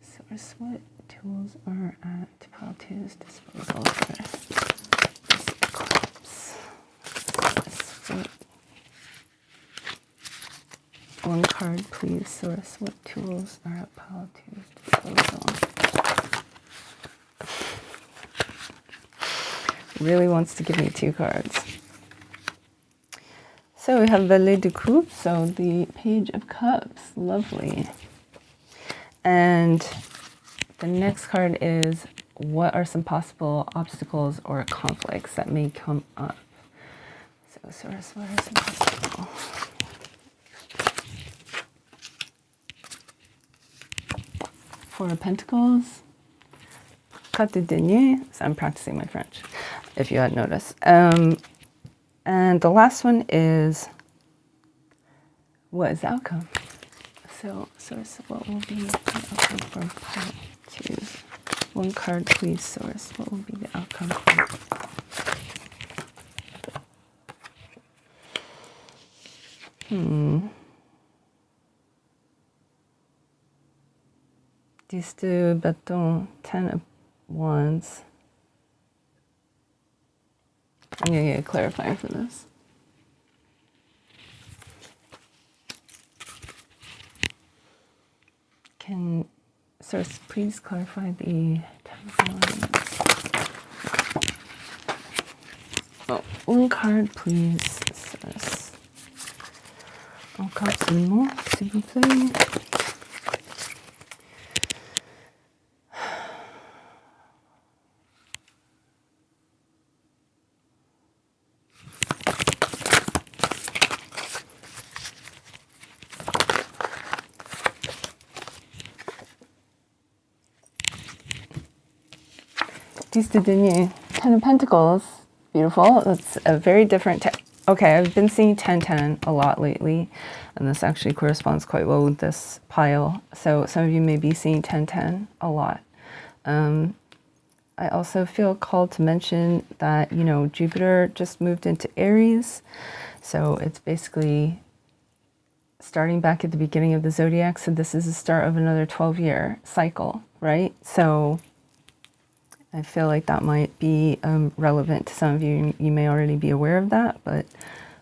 Source, what tools are at Pile 2's disposal for this eclipse? Source, one card, please. Source, what tools are at Pile 2's disposal? Really wants to give me 2 cards. So we have Valet de Coupe, so the Page of Cups, lovely. And the next card is, what are some possible obstacles or conflicts that may come up? So Source, what are some possible? Four of Pentacles, Quatre de Denier, so I'm practicing my French, if you hadn't noticed. And the last one is, what is the outcome? So, Source, what will be the outcome for Pile 2? One card, please, Source. What will be the outcome for? Dix de bâton, 10 of wands. I'm going to get a clarifier for this. Can Source please clarify the 10 of wands? Oh, one card, please, Source. Encore seulement, s'il vous plaît. Dix de Denier, 10 of Pentacles, beautiful. That's a very different, okay, I've been seeing 10-10 a lot lately, and this actually corresponds quite well with this pile. So some of you may be seeing 10-10 a lot. I also feel called to mention that, you know, Jupiter just moved into Aries, so it's basically starting back at the beginning of the zodiac, so this is the start of another 12-year cycle, right? So I feel like that might be relevant to some of you. You may already be aware of that, but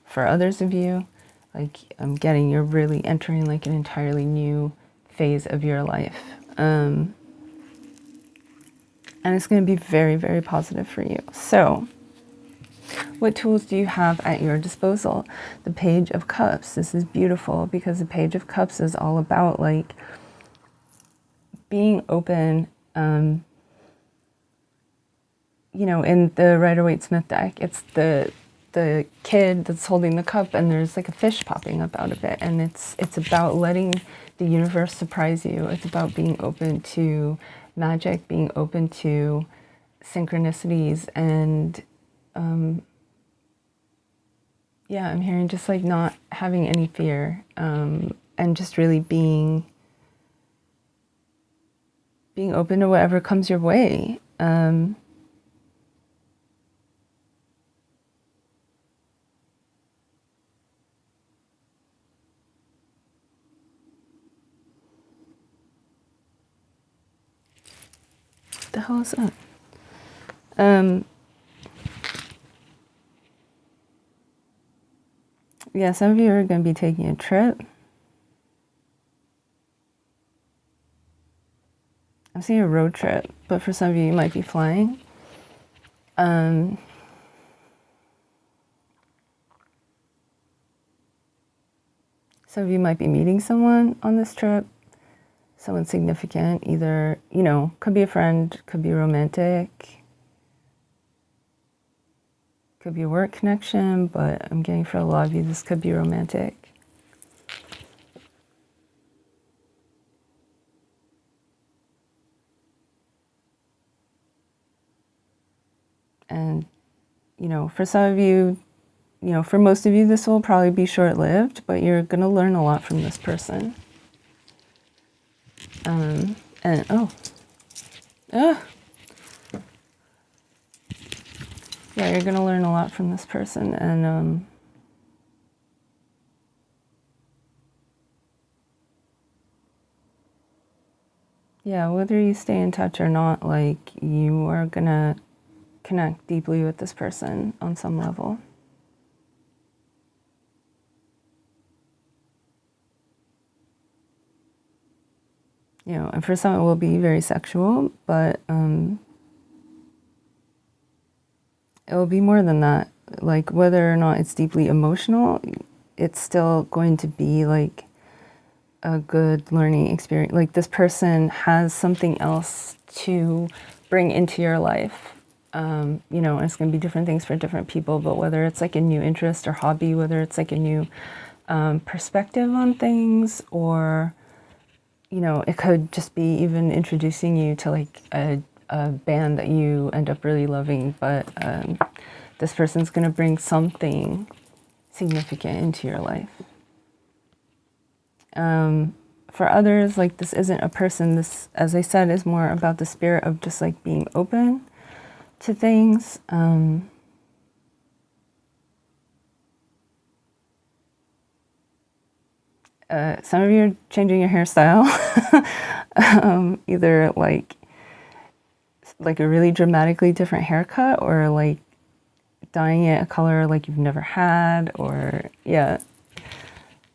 for others of you, like, I'm getting you're really entering like an entirely new phase of your life. And it's going to be very, very positive for you. So what tools do you have at your disposal? The Page of Cups. This is beautiful because the Page of Cups is all about like being open. You know, in the Rider-Waite-Smith deck, it's the kid that's holding the cup and there's like a fish popping up out of it, and it's about letting the universe surprise you. It's about being open to magic, being open to synchronicities, and yeah, I'm hearing just like not having any fear, and just really being open to whatever comes your way. the hell is that? Yeah, some of you are going to be taking a trip. I'm seeing a road trip, but for some of you, you might be flying. Some of you might be meeting someone on this trip, someone significant, either, you know, could be a friend, could be romantic, could be a work connection, but I'm getting for a lot of you, this could be romantic. And, you know, for some of you, you know, for most of you, this will probably be short-lived, but you're going to learn a lot from this person. And, yeah, you're going to learn a lot from this person. And, yeah, whether you stay in touch or not, like, you are going to connect deeply with this person on some level. You know, and for some it will be very sexual, but it will be more than that. Like, whether or not it's deeply emotional, it's still going to be like a good learning experience. Like, this person has something else to bring into your life. You know, it's going to be different things for different people, but whether it's like a new interest or hobby, whether it's like a new perspective on things, or, you know, it could just be even introducing you to like a band that you end up really loving, but this person's going to bring something significant into your life. For others, like, this isn't a person. This, as I said, is more about the spirit of just like being open to things. Some of you are changing your hairstyle, either like a really dramatically different haircut, or like dyeing it a color like you've never had, or yeah.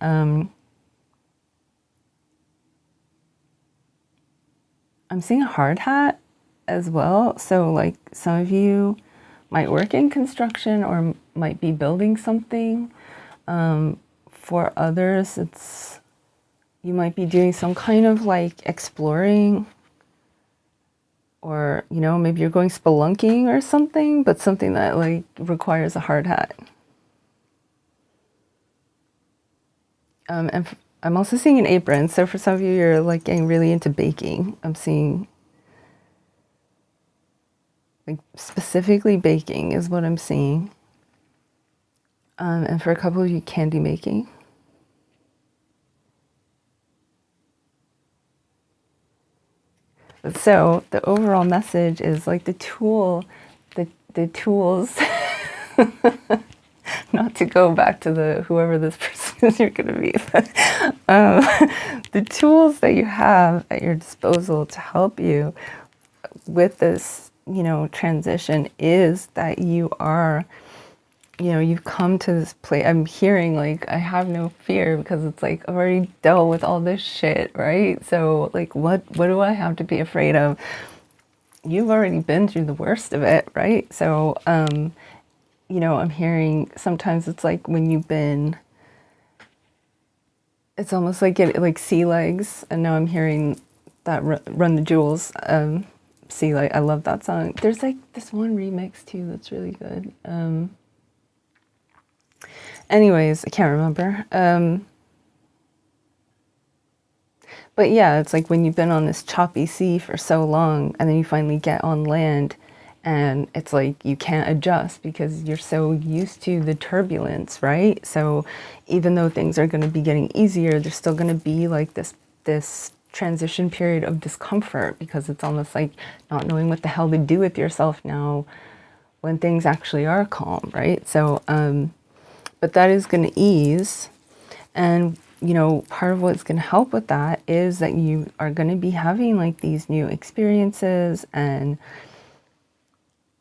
I'm seeing a hard hat as well. So like some of you might work in construction or might be building something. For others, it's, you might be doing some kind of like exploring, or, you know, maybe you're going spelunking or something, but something that like requires a hard hat. And I'm also seeing an apron. So for some of you, you're like getting really into baking. I'm seeing like specifically baking is what I'm seeing. And for a couple of you, candy making. So the overall message is like the tools, not to go back to the whoever this person is you're going to be, but the tools that you have at your disposal to help you with this, you know, transition is that you are, you know, you've come to this place. I'm hearing like, I have no fear, because it's like, I've already dealt with all this shit, right? So like, what do I have to be afraid of? You've already been through the worst of it, right? So, you know, I'm hearing sometimes it's like when you've been, it's almost like like sea legs. And now I'm hearing that Run the Jewels, sea leg. I love that song. There's like this one remix too that's really good. Anyways, I can't remember. But yeah, it's like when you've been on this choppy sea for so long, and then you finally get on land, and it's like you can't adjust because you're so used to the turbulence, right? So even though things are going to be getting easier, there's still going to be like this transition period of discomfort, because it's almost like not knowing what the hell to do with yourself now when things actually are calm, right? So, but that is going to ease. And, you know, part of what's going to help with that is that you are going to be having like these new experiences and,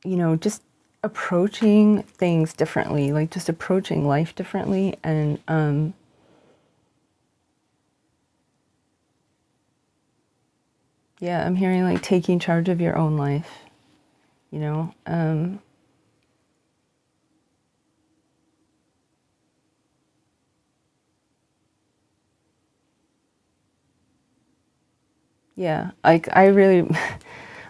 you know, just approaching things differently, like just approaching life differently. And, yeah, I'm hearing like taking charge of your own life, you know, yeah, like I really,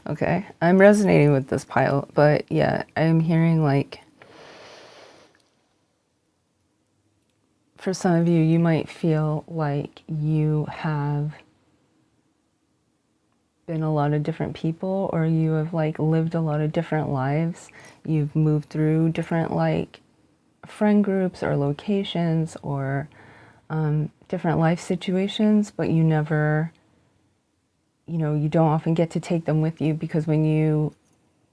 okay, I'm resonating with this pile, but yeah, I'm hearing like, for some of you, you might feel like you have been a lot of different people, or you have like lived a lot of different lives. You've moved through different like friend groups or locations or different life situations, but you never, you know, you don't often get to take them with you, because when you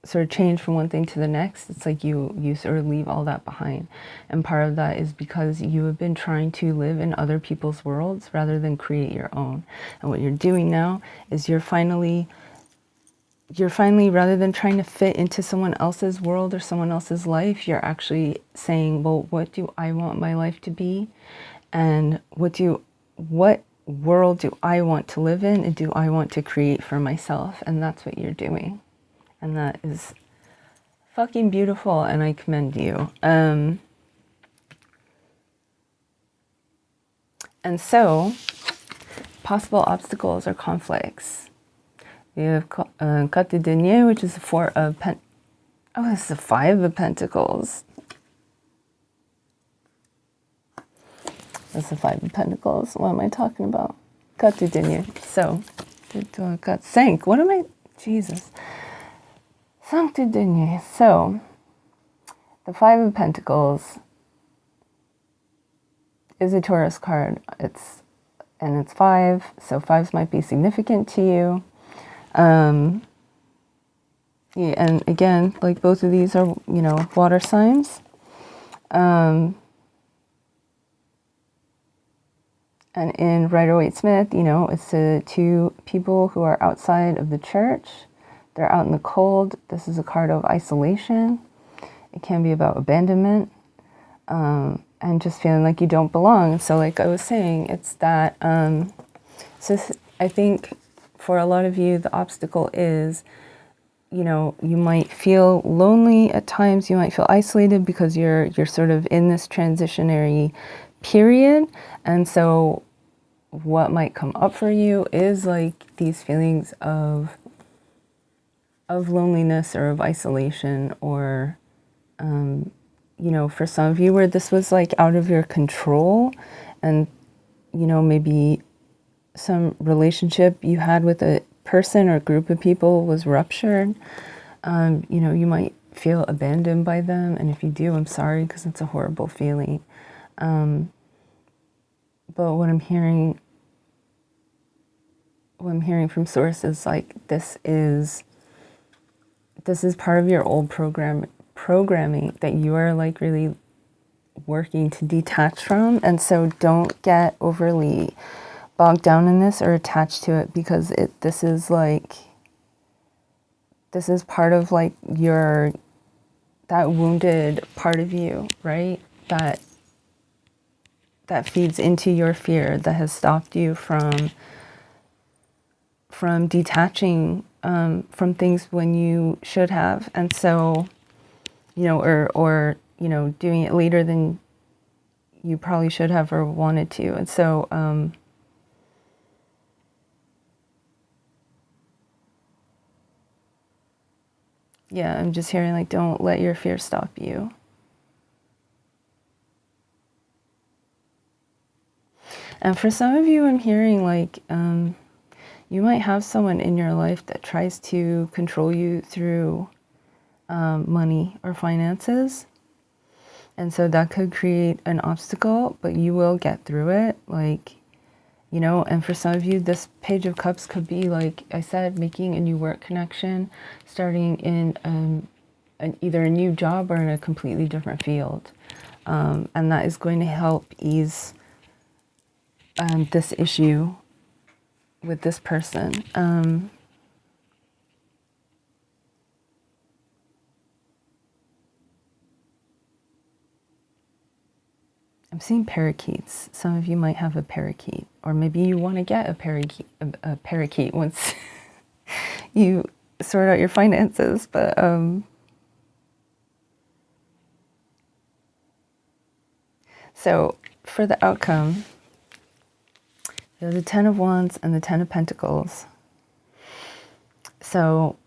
sort of change from one thing to the next, it's like you sort of leave all that behind. And part of that is because you have been trying to live in other people's worlds rather than create your own. And what you're doing now is you're finally, rather than trying to fit into someone else's world or someone else's life, you're actually saying, well, what do I want my life to be? And what world do I want to live in, and do I want to create for myself? And that's what you're doing. And that is fucking beautiful, and I commend you. And so, possible obstacles or conflicts. We have Carte de Denier, which is the Four of Oh, this is the Five of Pentacles. That's the Five of Pentacles. What am I talking about? Carte de Denier. So, Cinq. What am I? Jesus. Cinq de Denier. So, the Five of Pentacles is a Taurus card. It's 5, so fives might be significant to you. Yeah, and again, like both of these are, you know, water signs. And in Rider-Waite-Smith, you know, it's the two people who are outside of the church. They're out in the cold. This is a card of isolation. It can be about abandonment. And just feeling like you don't belong. So like I was saying, it's that, so I think for a lot of you, the obstacle is, you know, you might feel lonely at times, you might feel isolated because you're sort of in this transitionary period. And so what might come up for you is like these feelings of loneliness or of isolation, or, you know, for some of you where this was like out of your control, and, you know, maybe some relationship you had with a person or group of people was ruptured. You know, you might feel abandoned by them. And if you do, I'm sorry, because it's a horrible feeling. But what I'm hearing from source is like, this is part of your old programming that you are like really working to detach from. And so don't get overly bogged down in this or attached to it, because this is part of like that wounded part of you, right? That feeds into your fear, that has stopped you from detaching from things when you should have. And so, you know, or you know, doing it later than you probably should have or wanted to. And so yeah, I'm just hearing like, don't let your fear stop you. And for some of you, I'm hearing like, you might have someone in your life that tries to control you through money or finances. And so that could create an obstacle, but you will get through it. Like, you know, and for some of you, this Page of Cups could be, like I said, making a new work connection, starting in either a new job or in a completely different field. And that is going to help ease this issue with this person. I'm seeing parakeets. Some of you might have a parakeet, or maybe you want to get a parakeet once you sort out your finances. But so for the outcome, you have the Ten of Wands and the Ten of Pentacles. So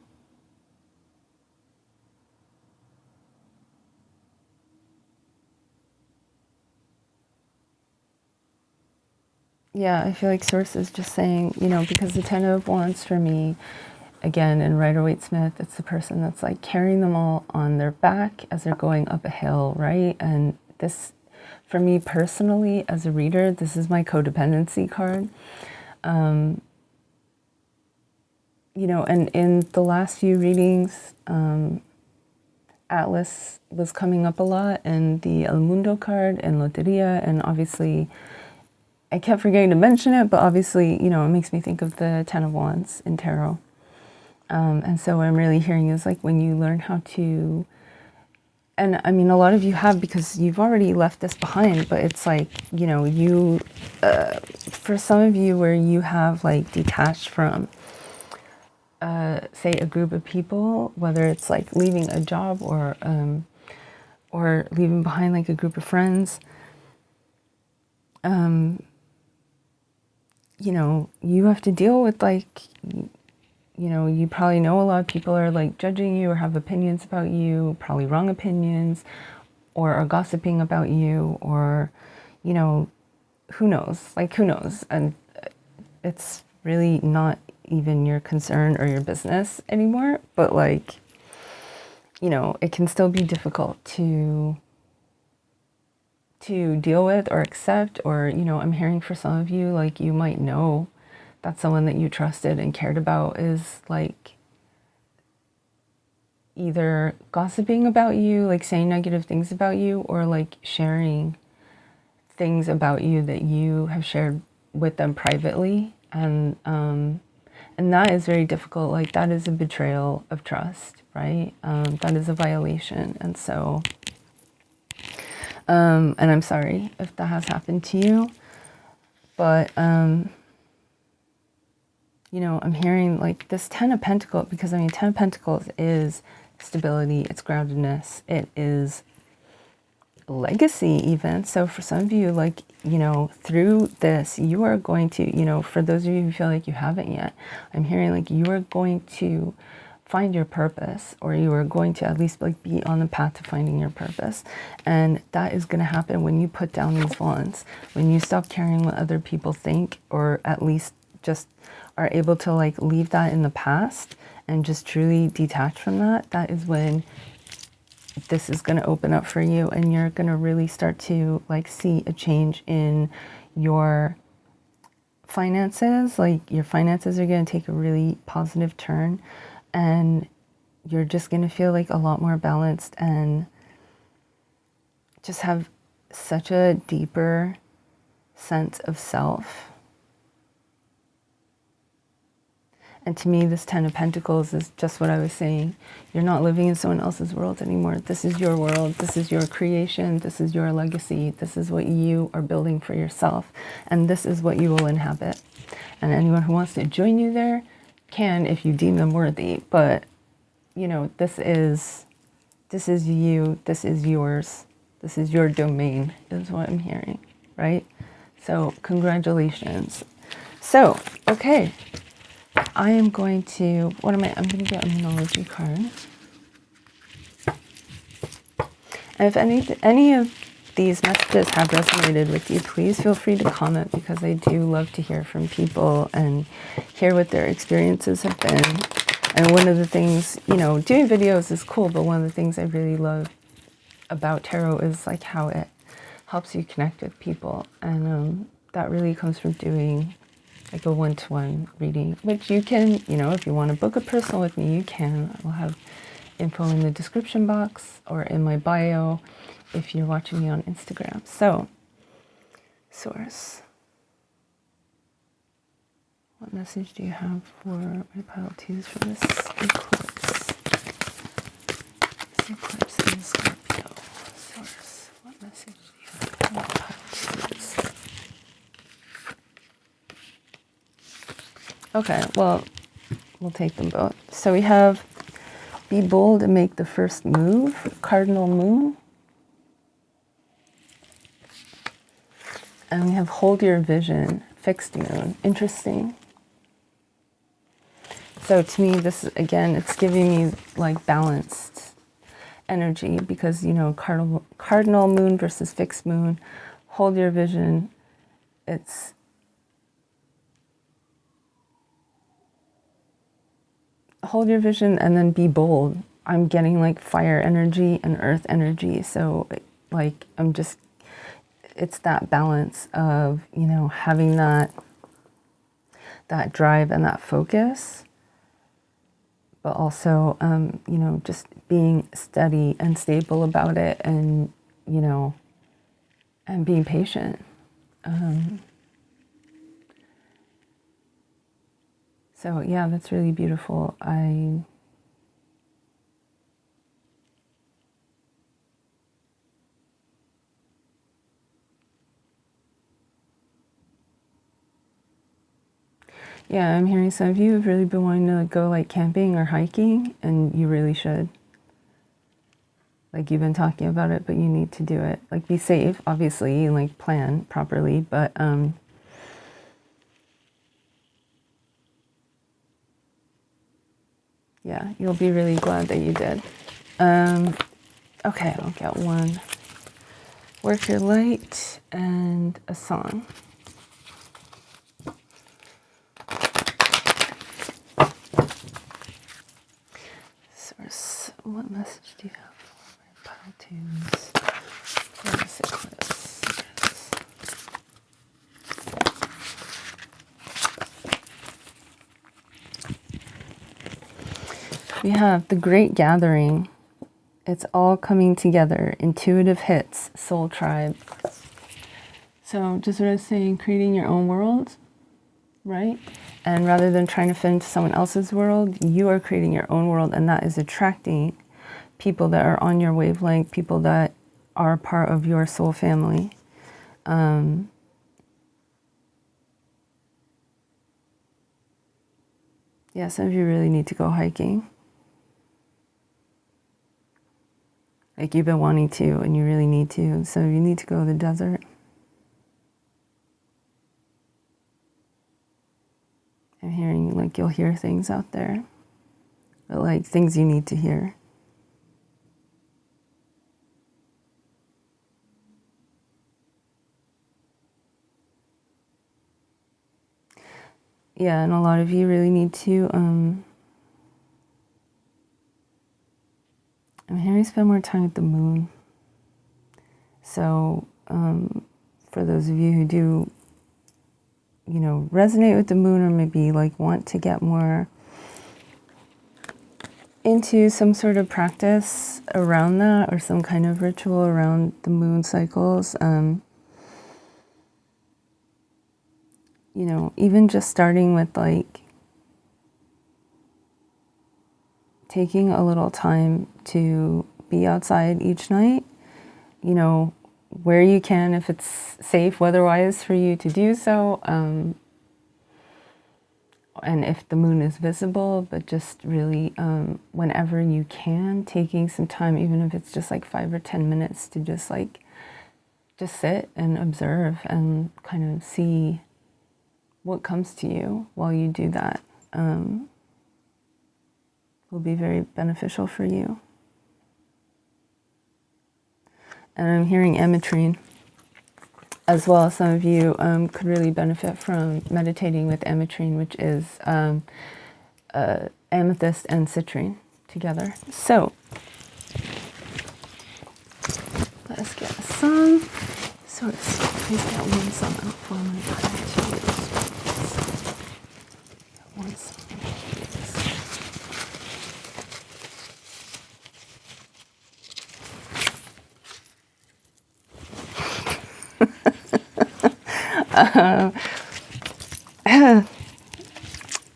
yeah, I feel like Source is just saying, you know, because the Ten of Wands for me, again, in Rider-Waite-Smith, it's the person that's like carrying them all on their back as they're going up a hill, right? And this, for me personally, as a reader, this is my codependency card. You know, and in the last few readings, Atlas was coming up a lot, and the El Mundo card and Loteria, and obviously I kept forgetting to mention it, but obviously, you know, it makes me think of the Ten of Wands in tarot. And so what I'm really hearing is like when you learn how to, and I mean, a lot of you have because you've already left this behind, but it's like, you know, you, for some of you where you have like detached from, say a group of people, whether it's like leaving a job or leaving behind like a group of friends, you know, you have to deal with like, you know, you probably know a lot of people are like judging you or have opinions about you, probably wrong opinions, or are gossiping about you, or, you know, who knows, like who knows? And it's really not even your concern or your business anymore, but like, you know, it can still be difficult to deal with or accept, or, you know, I'm hearing for some of you, like you might know that someone that you trusted and cared about is like either gossiping about you, like saying negative things about you, or like sharing things about you that you have shared with them privately. And that is very difficult. Like that is a betrayal of trust, right? That is a violation. And so, and I'm sorry if that has happened to you, but, you know, I'm hearing like this Ten of Pentacles, because I mean, Ten of Pentacles is stability, it's groundedness, it is legacy even. So for some of you, like, you know, through this, you are going to, you know, for those of you who feel like you haven't yet, I'm hearing like you are going to find your purpose, or you are going to at least like be on the path to finding your purpose. And that is going to happen when you put down these wands, when you stop caring what other people think, or at least just are able to like leave that in the past and just truly detach from that. That is when this is going to open up for you, and you're going to really start to like see a change in your finances. Like your finances are going to take a really positive turn, and you're just going to feel like a lot more balanced and just have such a deeper sense of self. And to me, this Ten of Pentacles is just what I was saying. You're not living in someone else's world anymore. This is your world. This is your creation. This is your legacy. This is what you are building for yourself. And this is what you will inhabit. And anyone who wants to join you there can, if you deem them worthy. But, you know, this is you. This is yours. This is your domain, is what I'm hearing, right? So congratulations. So, okay. I am going to, I'm going to get a Numerology card. And if any of these messages have resonated with you, please feel free to comment, because I do love to hear from people and hear what their experiences have been. And one of the things, you know, doing videos is cool, but one of the things I really love about tarot is like how it helps you connect with people. And that really comes from doing like a one-to-one reading, which you can, you know, if you want to book a personal with me, you can. I'll have info in the description box or in my bio if you're watching me on Instagram. So, Source, message do you have for my pile twos for this eclipse? This eclipse in Scorpio. Source, what message do you have for my pile twos? Okay, well, we'll take them both. So we have be bold and make the first move, cardinal moon. And we have hold your vision, fixed moon. Interesting. So to me, this, again, it's giving me like balanced energy because, you know, cardinal moon versus fixed moon, hold your vision. It's hold your vision and then be bold. I'm getting like fire energy and earth energy. So like, it's that balance of, you know, having that drive and that focus, but also, you know, just being steady and stable about it and, you know, and being patient. So yeah, that's really beautiful. Yeah, I'm hearing some of you have really been wanting to go like camping or hiking, and you really should. Like you've been talking about it, but you need to do it. Like be safe, obviously, and like plan properly, but yeah, you'll be really glad that you did. Okay, I'll get one. Work your light and a song. Source, what message do you have for my pile twos for this eclipse? We have the Great Gathering. It's all coming together. Intuitive hits, soul tribe. So just what I was saying, creating your own world, right? And rather than trying to fit into someone else's world, you are creating your own world, and that is attracting people that are on your wavelength, people that are part of your soul family. Yeah, some of you really need to go hiking. Like you've been wanting to, and you really need to. So you need to go to the desert. I'm hearing like you'll hear things out there, but like things you need to hear. Yeah, and a lot of you really need to, I'm hearing spend more time with the moon. So for those of you who do, you know, resonate with the moon or maybe like want to get more into some sort of practice around that or some kind of ritual around the moon cycles, you know, even just starting with like taking a little time to be outside each night, you know, where you can, if it's safe weather-wise for you to do so, and if the moon is visible, but just really whenever you can, taking some time, even if it's just like 5 or 10 minutes to just sit and observe and kind of see what comes to you while you do that, will be very beneficial for you. And I'm hearing ametrine as well. Some of you could really benefit from meditating with ametrine, which is amethyst and citrine together. So let us get a song. So please get one song out for my gratitude. One song.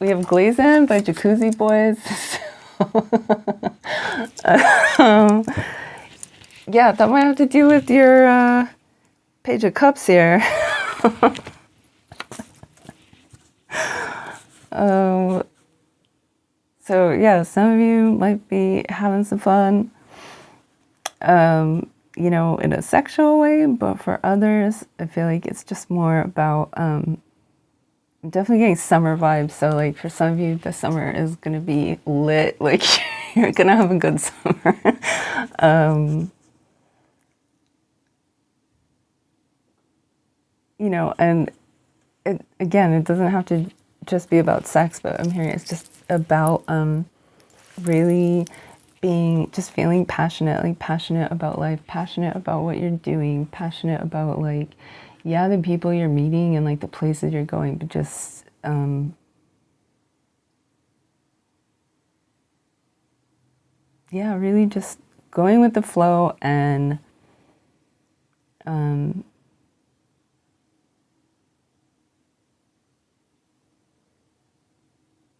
We have GLAZIN by JACUZZI Boys. Yeah, that might have to do with your Page of Cups here. um, so yeah, some of you might be having some fun, you know, in a sexual way, but for others, I feel like it's just more about, I'm definitely getting summer vibes. So like for some of you, the summer is going to be lit. Like you're going to have a good summer. You know, and again, it doesn't have to just be about sex, but I'm hearing it's just about really being, just feeling passionate, like passionate about life, passionate about what you're doing, passionate about like, yeah, the people you're meeting and like the places you're going, but just yeah, really just going with the flow and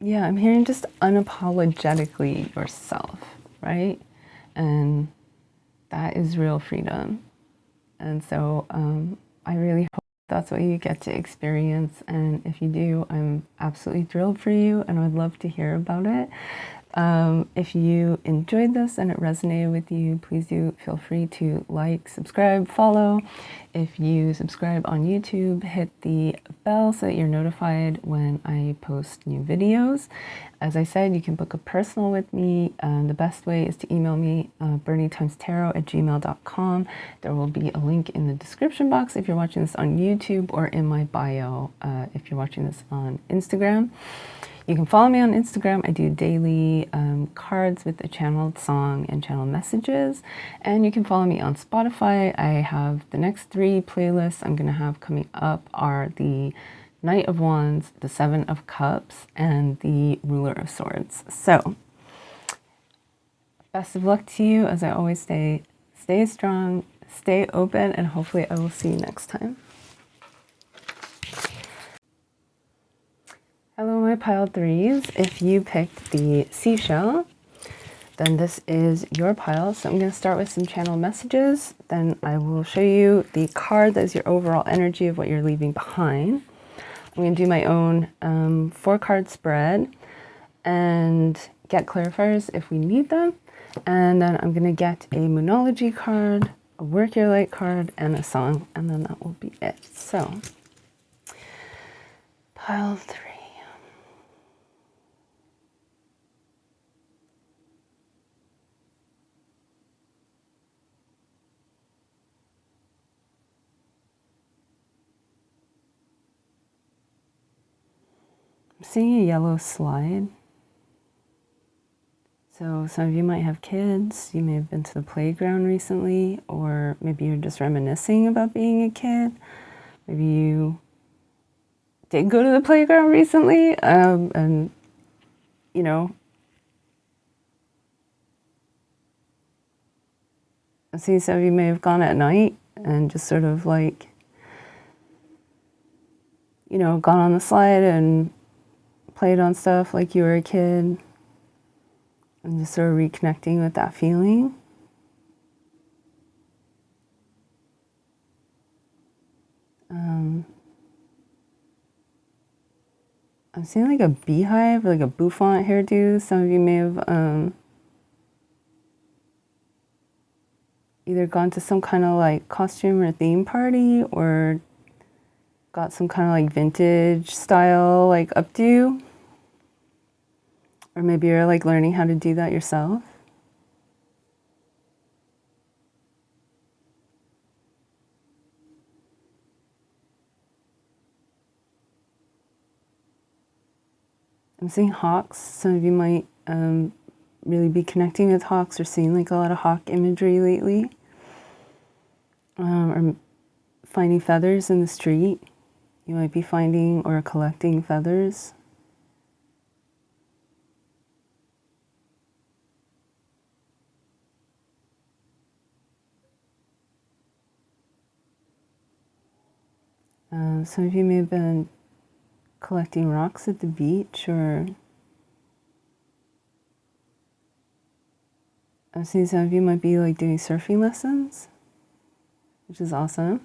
yeah, I'm hearing just unapologetically yourself, right? And that is real freedom. And so I really hope that's what you get to experience. And if you do, I'm absolutely thrilled for you and I would love to hear about it. If you enjoyed this and it resonated with you, please do feel free to like, subscribe, follow. If you subscribe on YouTube, hit the bell so that you're notified when I post new videos. As I said, you can book a personal with me. The best way is to email me, bernietimestarot@gmail.com. There will be a link in the description box if you're watching this on YouTube, or in my bio if you're watching this on Instagram. You can follow me on Instagram. I do daily cards with a channeled song and channel messages. And you can follow me on Spotify. I have the next 3 playlists I'm going to have coming up are the Knight of Wands, the Seven of Cups, and the Ruler of Swords. So, best of luck to you. As I always say, stay strong, stay open, and hopefully I will see you next time. Hello, my pile 3s. If you picked the Seashell, then this is your pile. So I'm going to start with some channel messages. Then I will show you the card that is your overall energy of what you're leaving behind. I'm going to do my own 4-card spread and get clarifiers if we need them. And then I'm going to get a Moonology card, a Work Your Light card, and a song. And then that will be it. So, pile 3. I'm seeing a yellow slide. So some of you might have kids, you may have been to the playground recently, or maybe you're just reminiscing about being a kid. Maybe you did go to the playground recently, and you know, I see some of you may have gone at night and just sort of like, you know, gone on the slide and played on stuff like you were a kid, and just sort of reconnecting with that feeling. I'm seeing like a beehive, like a bouffant hairdo. Some of you may have either gone to some kind of like costume or theme party, or got some kind of like vintage style like updo. Or maybe you're like learning how to do that yourself. I'm seeing hawks. Some of you might really be connecting with hawks or seeing like a lot of hawk imagery lately. Or finding feathers in the street. You might be finding or collecting feathers. Some of you may have been collecting rocks at the beach, or I'm seeing some of you might be like doing surfing lessons, which is awesome.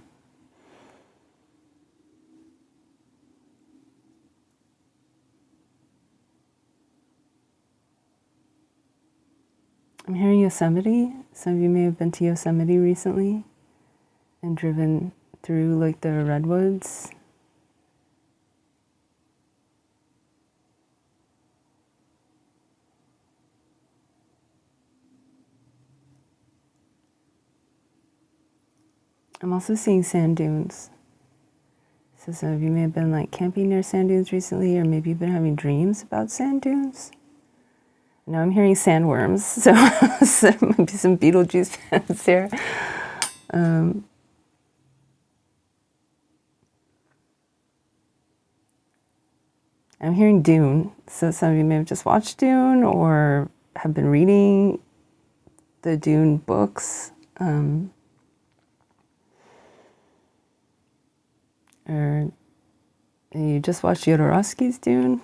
I'm hearing Yosemite. Some of you may have been to Yosemite recently and driven through like the redwoods. I'm also seeing sand dunes. So some of you may have been like camping near sand dunes recently, or maybe you've been having dreams about sand dunes. Now I'm hearing sandworms, so there might be some Beetlejuice fans here. I'm hearing Dune, so some of you may have just watched Dune or have been reading the Dune books, or you just watched Jodorowsky's Dune.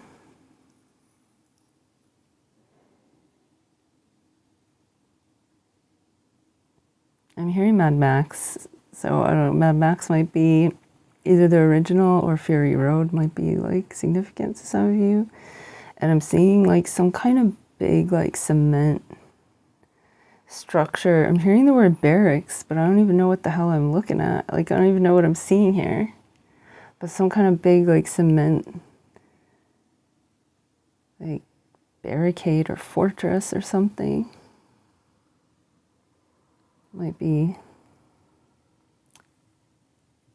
I'm hearing Mad Max, so I don't know, Mad Max might be either the original or Fury Road might be like significant to some of you. And I'm seeing like some kind of big like cement structure. I'm hearing the word barracks, but I don't even know what the hell I'm looking at. Like I don't even know what I'm seeing here. But some kind of big like cement like barricade or fortress or something. Might be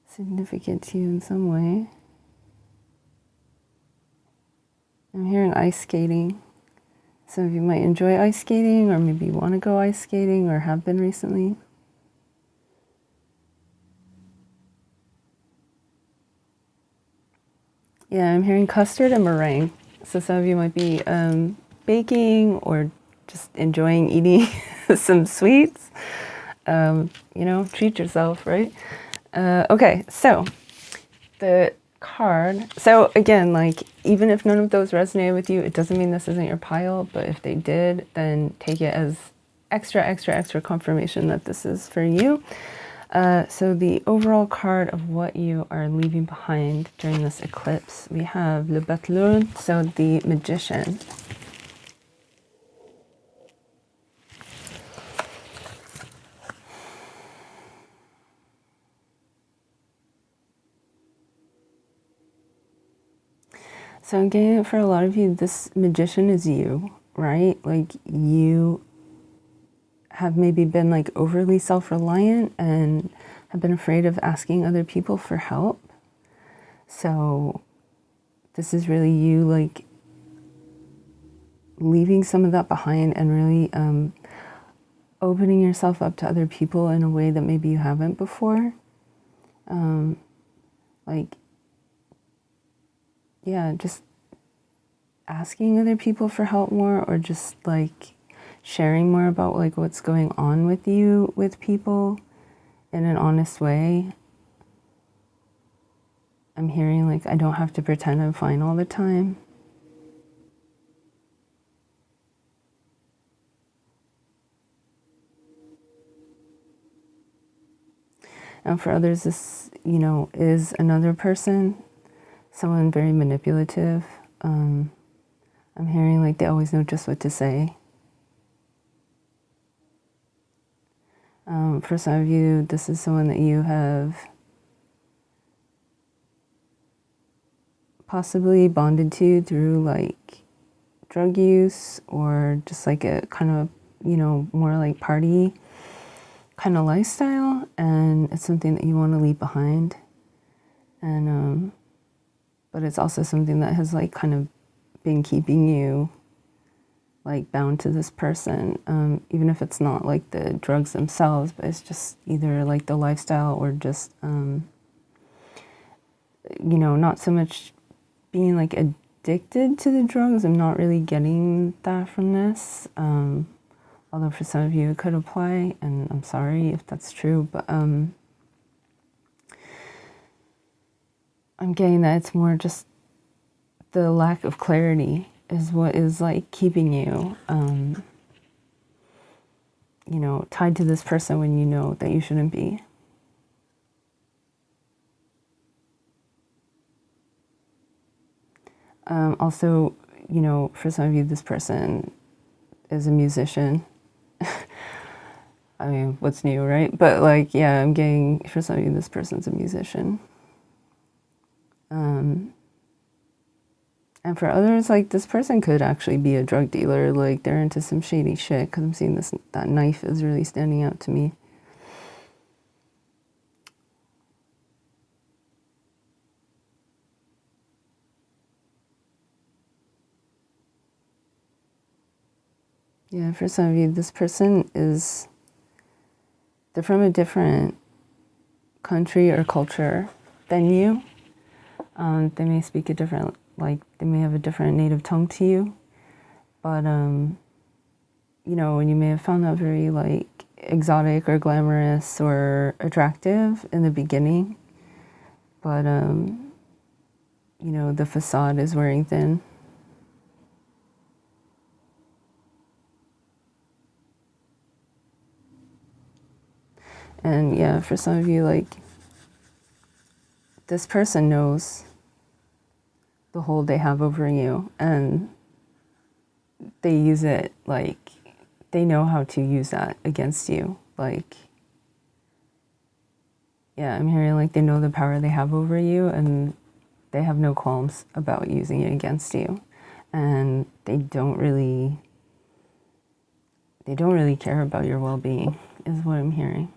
significant to you in some way. I'm hearing ice skating. Some of you might enjoy ice skating, or maybe want to go ice skating or have been recently. Yeah, I'm hearing custard and meringue. So some of you might be baking or just enjoying eating some sweets. You know, treat yourself, right? Okay, so the card. So again, like even if none of those resonate with you, it doesn't mean this isn't your pile, but if they did, then take it as extra confirmation that this is for you. So the overall card of what you are leaving behind during this eclipse, we have Le Battleur, so the Magician. So I'm getting it for a lot of you, this Magician is you, right? Like you have maybe been like overly self-reliant and have been afraid of asking other people for help. So this is really you like leaving some of that behind and really opening yourself up to other people in a way that maybe you haven't before. Like, yeah, just asking other people for help more, or just like sharing more about like what's going on with you with people in an honest way. I'm hearing like I don't have to pretend I'm fine all the time. And for others, this, you know, is another person, someone very manipulative. I'm hearing like they always know just what to say. For some of you, this is someone that you have possibly bonded to through like drug use, or just like a kind of, you know, more like party kind of lifestyle, and it's something that you want to leave behind. And but it's also something that has like kind of been keeping you like bound to this person, even if it's not like the drugs themselves, but it's just either like the lifestyle or just you know, not so much being like addicted to the drugs. I'm not really getting that from this, although for some of you it could apply, and I'm sorry if that's true, but I'm getting that it's more just the lack of clarity is what is like keeping you, you know, tied to this person when you know that you shouldn't be. Also, you know, for some of you, this person is a musician. I mean, what's new, right? But like, yeah, I'm getting, for some of you, this person's a musician. And for others, like, this person could actually be a drug dealer. Like, they're into some shady shit, because I'm seeing this, that knife is really standing out to me. Yeah, for some of you, this person is, they're from a different country or culture than you. They may speak a different, like, they may have a different native tongue to you. But, you know, and you may have found that very, like, exotic or glamorous or attractive in the beginning. But, you know, the facade is wearing thin. And yeah, for some of you, like, this person knows the hold they have over you, and they use it, like, they know how to use that against you. Like, yeah, I'm hearing like they know the power they have over you, and they have no qualms about using it against you. And they don't really care about your well-being, is what I'm hearing.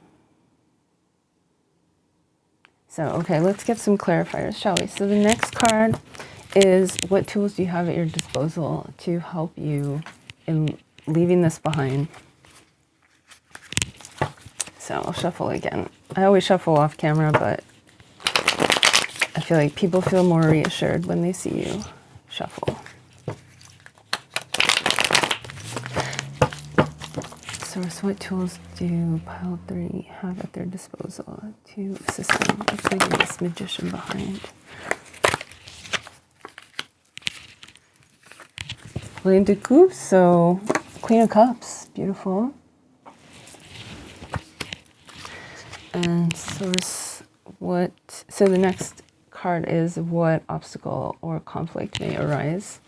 So, okay, let's get some clarifiers, shall we? So the next card is, what tools do you have at your disposal to help you in leaving this behind? So I'll shuffle again. I always shuffle off camera, but I feel like people feel more reassured when they see you shuffle. Source, what tools do pile 3 have at their disposal to assist them with leaving this magician behind? Queen de Cups, so Queen of Cups, beautiful. And source, what, so the next card is, what obstacle or conflict may arise?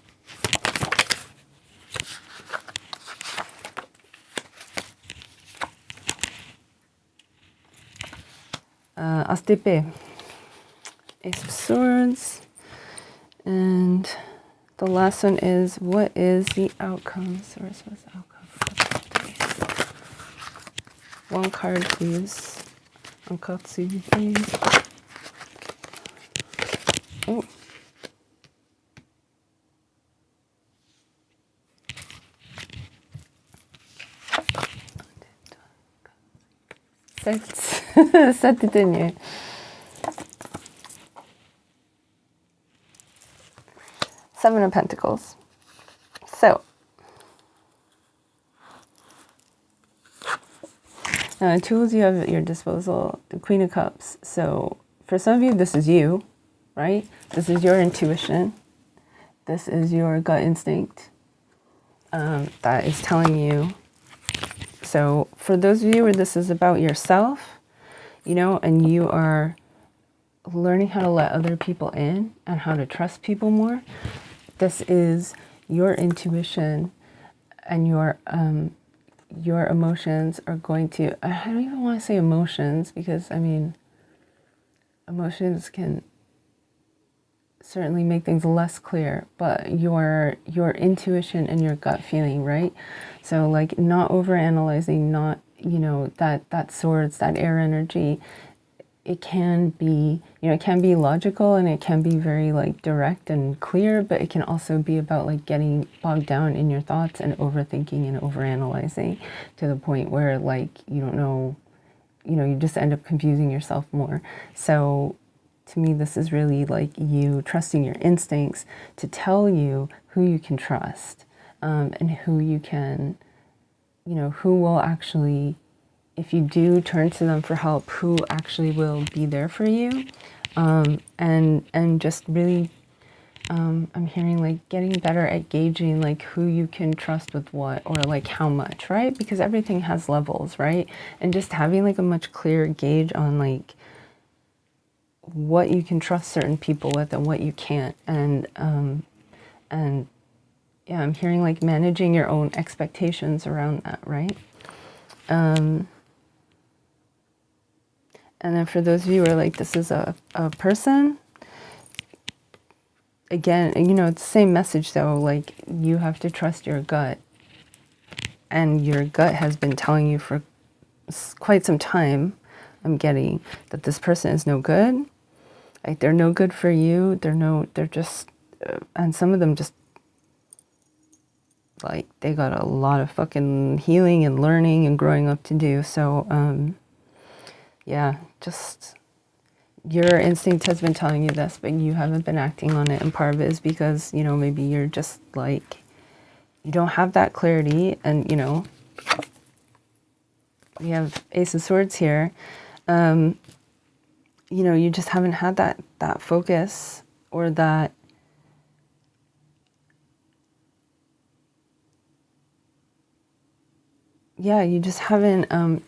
STEPPIN, Ace of Swords, and the last one is, what is the outcome? Source, what's the outcome? One card, please. JACUZZI, please. Oh. Satitenu. Seven of Pentacles. So, now the tools you have at your disposal, the Queen of Cups. So, for some of you, this is you, right? This is your intuition. This is your gut instinct that is telling you. So, for those of you where this is about yourself, you know, and you are learning how to let other people in and how to trust people more, this is your intuition, and your emotions are going to, I don't even want to say emotions, because I mean, emotions can certainly make things less clear, but your intuition and your gut feeling, right? So like, not overanalyzing, not, you know, that swords, that air energy, it can be, you know, it can be logical and it can be very like direct and clear, but it can also be about like getting bogged down in your thoughts and overthinking and overanalyzing to the point where like you don't know, you know, you just end up confusing yourself more. So to me, this is really like you trusting your instincts to tell you who you can trust, and who you can, you know, who will actually, if you do turn to them for help, who actually will be there for you, and just really I'm hearing like getting better at gauging like who you can trust with what, or like how much, right? Because everything has levels, right? And just having like a much clearer gauge on like what you can trust certain people with and what you can't. And yeah, I'm hearing like managing your own expectations around that, right? And then for those of you who are like, this is a person, again, you know, it's the same message though, like you have to trust your gut. And your gut has been telling you for quite some time, I'm getting, that this person is no good. Like they're no good for you. They're just, and some of them just, like they got a lot of fucking healing and learning and growing up to do. So, yeah, just your instinct has been telling you this, but you haven't been acting on it. And part of it is because, you know, maybe you're just like, you don't have that clarity. And, you know, we have Ace of Swords here. You know, you just haven't had that focus, or that, yeah, you just haven't, I'm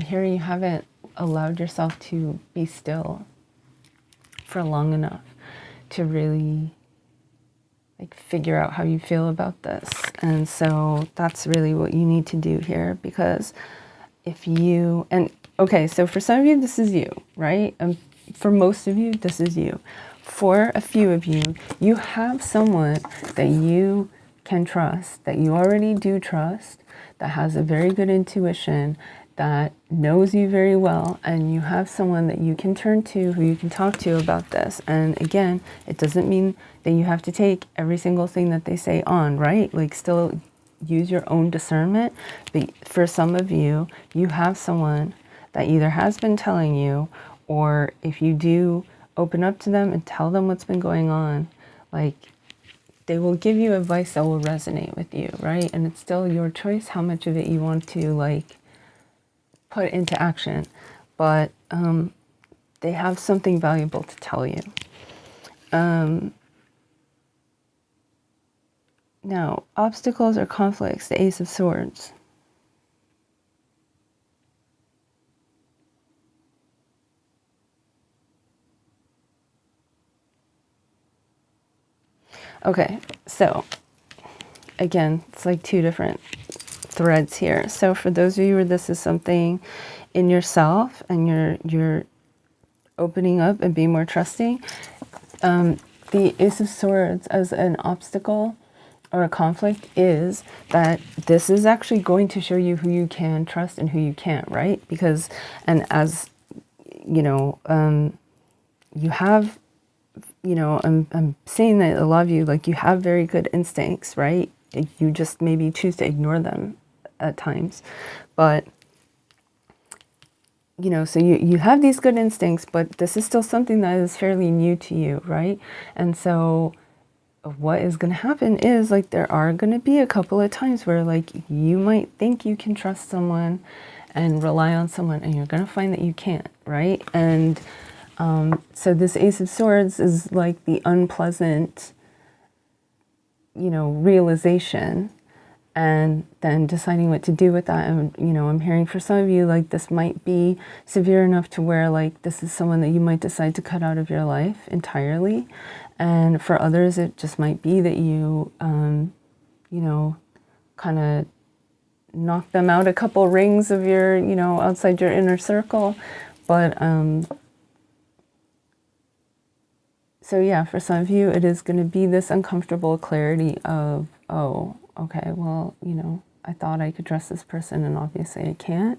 hearing you haven't allowed yourself to be still for long enough to really like figure out how you feel about this. And so that's really what you need to do here, because if you, and okay, so for some of you, this is you, right? For most of you, this is you. For a few of you, you have someone that you can trust, that you already do trust, that has a very good intuition, that knows you very well, and you have someone that you can turn to, who you can talk to about this. And again, it doesn't mean that you have to take every single thing that they say on, right? Like still use your own discernment. But for some of you, you have someone that either has been telling you, or if you do open up to them and tell them what's been going on, like they will give you advice that will resonate with you, right? And it's still your choice how much of it you want to like put into action, but they have something valuable to tell you. Now, obstacles or conflicts, the Ace of Swords. Okay, so again, it's like two different threads here. So for those of you where this is something in yourself and you're opening up and being more trusting, the Ace of Swords as an obstacle or a conflict is that this is actually going to show you who you can trust and who you can't, right? Because, and as you know, you have, you know, I'm saying that a lot of you, like you have very good instincts, right? You just maybe choose to ignore them at times, but you know, so you have these good instincts, but this is still something that is fairly new to you, right? And so what is going to happen is like there are going to be a couple of times where like you might think you can trust someone and rely on someone, and you're going to find that you can't, right? And so this Ace of Swords is like the unpleasant, you know, realization, and then deciding what to do with that. And, you know, I'm hearing for some of you, like this might be severe enough to where like this is someone that you might decide to cut out of your life entirely. And for others, it just might be that you, you know, kind of knock them out a couple rings of your, you know, outside your inner circle. But, so yeah, for some of you, it is going to be this uncomfortable clarity of, oh, okay, well, you know, I thought I could trust this person and obviously I can't.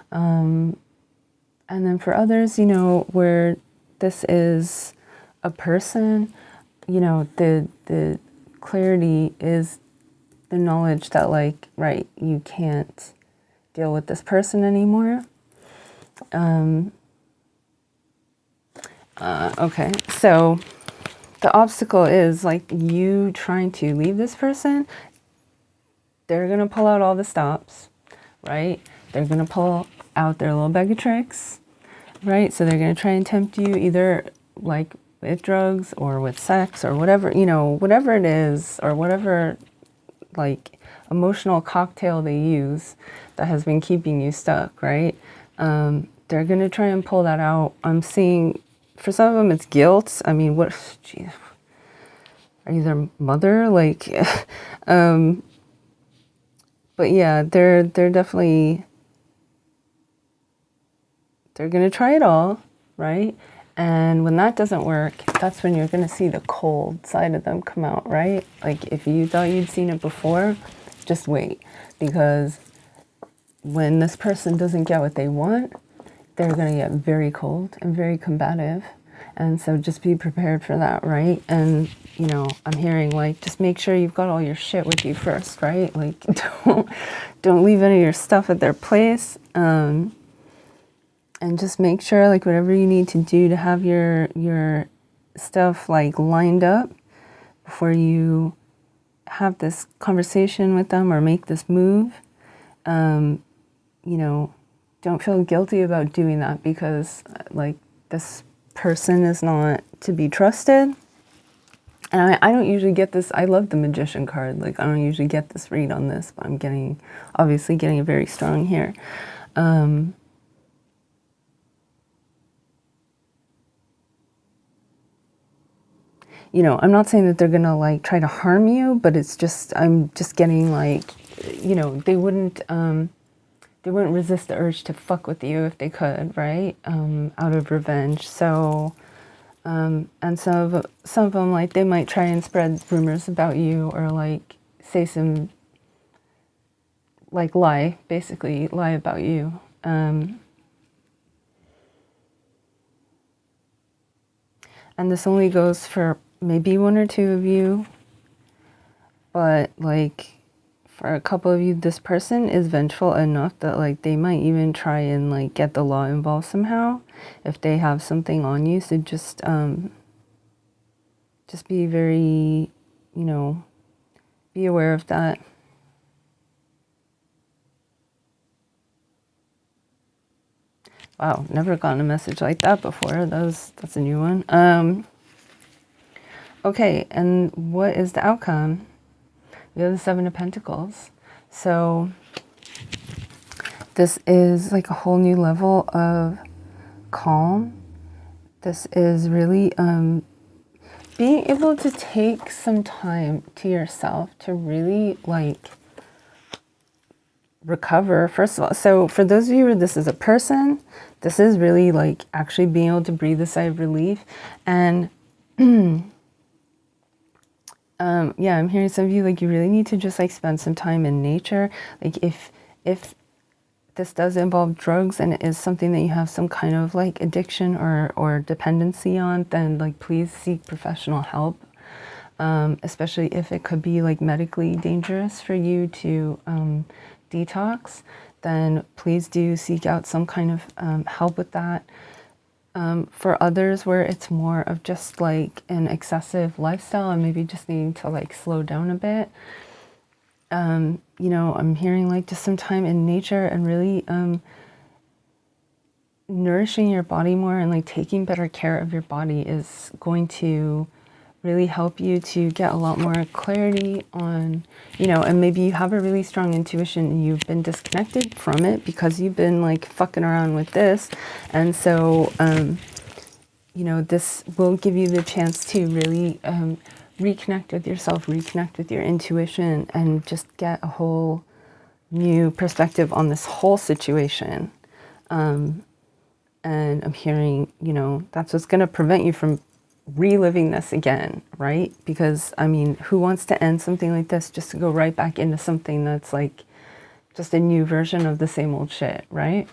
And then for others, you know, where this is a person, you know, the clarity is the knowledge that like, right, you can't deal with this person anymore. Okay, so the obstacle is like you trying to leave this person. They're going to pull out all the stops, right? They're going to pull out their little bag of tricks, right? So they're going to try and tempt you either like with drugs or with sex or whatever, you know, whatever it is, or whatever like emotional cocktail they use that has been keeping you stuck, right? They're going to try and pull that out. I'm seeing for some of them it's guilt. I mean, what, geez, are you their mother? Like, but yeah, they're definitely, they're going to try it all, right? And when that doesn't work, that's when you're going to see the cold side of them come out, right? Like if you thought you'd seen it before, just wait, because when this person doesn't get what they want, they're going to get very cold and very combative. And so just be prepared for that, right? And, you know, I'm hearing like, just make sure you've got all your shit with you first, right? Like don't leave any of your stuff at their place. And just make sure like whatever you need to do to have your stuff like lined up before you have this conversation with them or make this move. You know, don't feel guilty about doing that, because like this person is not to be trusted. And I don't usually get this. I love the Magician card. Like I don't usually get this read on this, but I'm obviously getting it very strong here. You know, I'm not saying that they're gonna like try to harm you, but it's just, I'm just getting like, you know, they wouldn't resist the urge to fuck with you if they could, right? Out of revenge. So, and some of them, like, they might try and spread rumors about you, or like say some, like basically lie about you. And this only goes for maybe one or two of you, but like for a couple of you, this person is vengeful enough that like they might even try and like get the law involved somehow if they have something on you. So just be very, you know, be aware of that. Wow, never gotten a message like that before. That's a new one. Okay, and what is the outcome? We have the Seven of Pentacles. So this is like a whole new level of calm. This is really being able to take some time to yourself to really like recover, first of all. So for those of you where this is a person, this is really like actually being able to breathe a sigh of relief. And yeah, I'm hearing some of you like you really need to just like spend some time in nature. Like if this does involve drugs and it is something that you have some kind of like addiction or dependency on, then like please seek professional help. Especially if it could be like medically dangerous for you to detox, then please do seek out some kind of help with that. For others where it's more of just like an excessive lifestyle and maybe just needing to like slow down a bit, you know, I'm hearing like just some time in nature and really nourishing your body more and like taking better care of your body is going to really help you to get a lot more clarity on, you know, and maybe you have a really strong intuition and you've been disconnected from it because you've been like fucking around with this. And so, you know, this will give you the chance to really reconnect with yourself, reconnect with your intuition, and just get a whole new perspective on this whole situation. And I'm hearing, you know, that's what's going to prevent you from reliving this again, right? Because I mean, who wants to end something like this just to go right back into something that's like just a new version of the same old shit, right?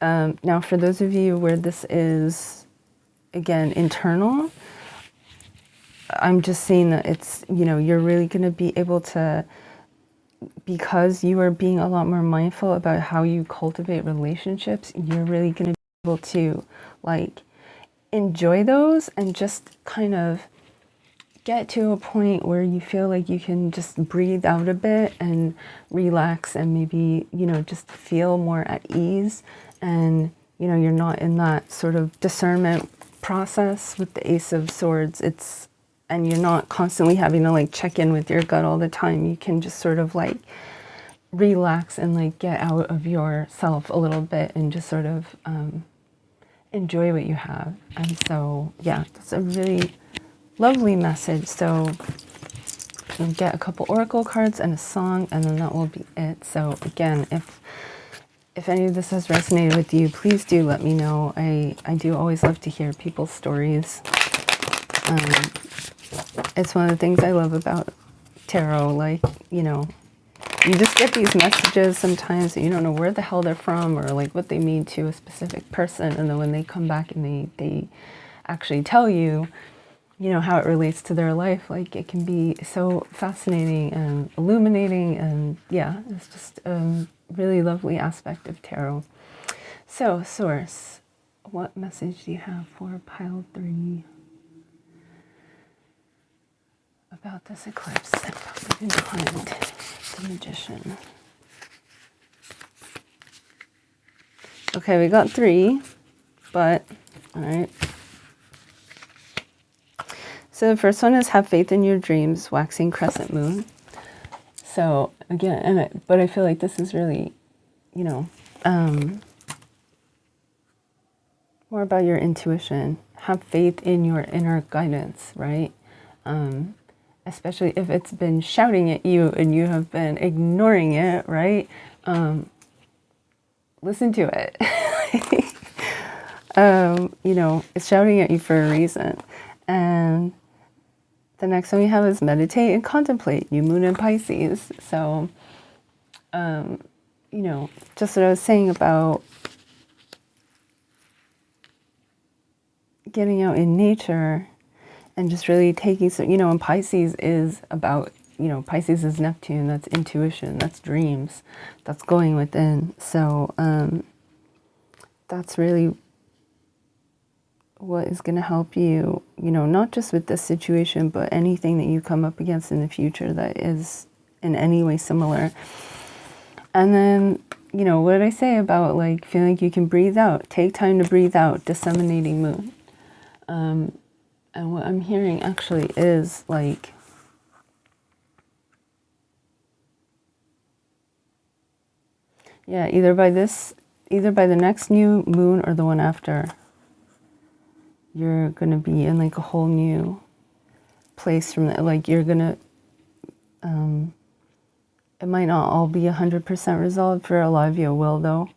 Now for those of you where this is again internal, I'm just seeing that it's, you know, you're really going to be able to, because you are being a lot more mindful about how you cultivate relationships, you're really going to be able to like enjoy those and just kind of get to a point where you feel like you can just breathe out a bit and relax and maybe, you know, just feel more at ease. And, you know, you're not in that sort of discernment process with the Ace of Swords. And you're not constantly having to like check in with your gut all the time. You can just sort of like relax and like get out of yourself a little bit and just sort of enjoy what you have. And so, yeah, that's a really lovely message. So you'll get a couple oracle cards and a song, and then that will be it. So again, if any of this has resonated with you, please do let me know. I do always love to hear people's stories. It's one of the things I love about tarot. Like, you know, you just get these messages sometimes and you don't know where the hell they're from or like what they mean to a specific person. And then when they come back and they actually tell you, you know, how it relates to their life, like it can be so fascinating and illuminating. And yeah, it's just a really lovely aspect of tarot. So, Source, what message do you have for pile 3 about this eclipse and leaving behind the Magician? Okay, we got 3, but all right. So the first one is have faith in your dreams, waxing crescent moon. So again, but I feel like this is really, you know, more about your intuition. Have faith in your inner guidance, right? Especially if it's been shouting at you and you have been ignoring it, right? Listen to it. You know, it's shouting at you for a reason. And the next one we have is meditate and contemplate, new moon in Pisces. So, you know, just what I was saying about getting out in nature and just really taking some, you know, and Pisces is about, you know, Pisces is Neptune, that's intuition, that's dreams, that's going within. So, that's really what is going to help you, you know, not just with this situation, but anything that you come up against in the future that is in any way similar. And then, you know, what did I say about like feeling like you can breathe out? Take time to breathe out, disseminating moon. And what I'm hearing actually is like, yeah, either by the next new moon or the one after, you're going to be in like a whole new place from that. Like you're going to, it might not all be 100% resolved. For a lot of you it will though,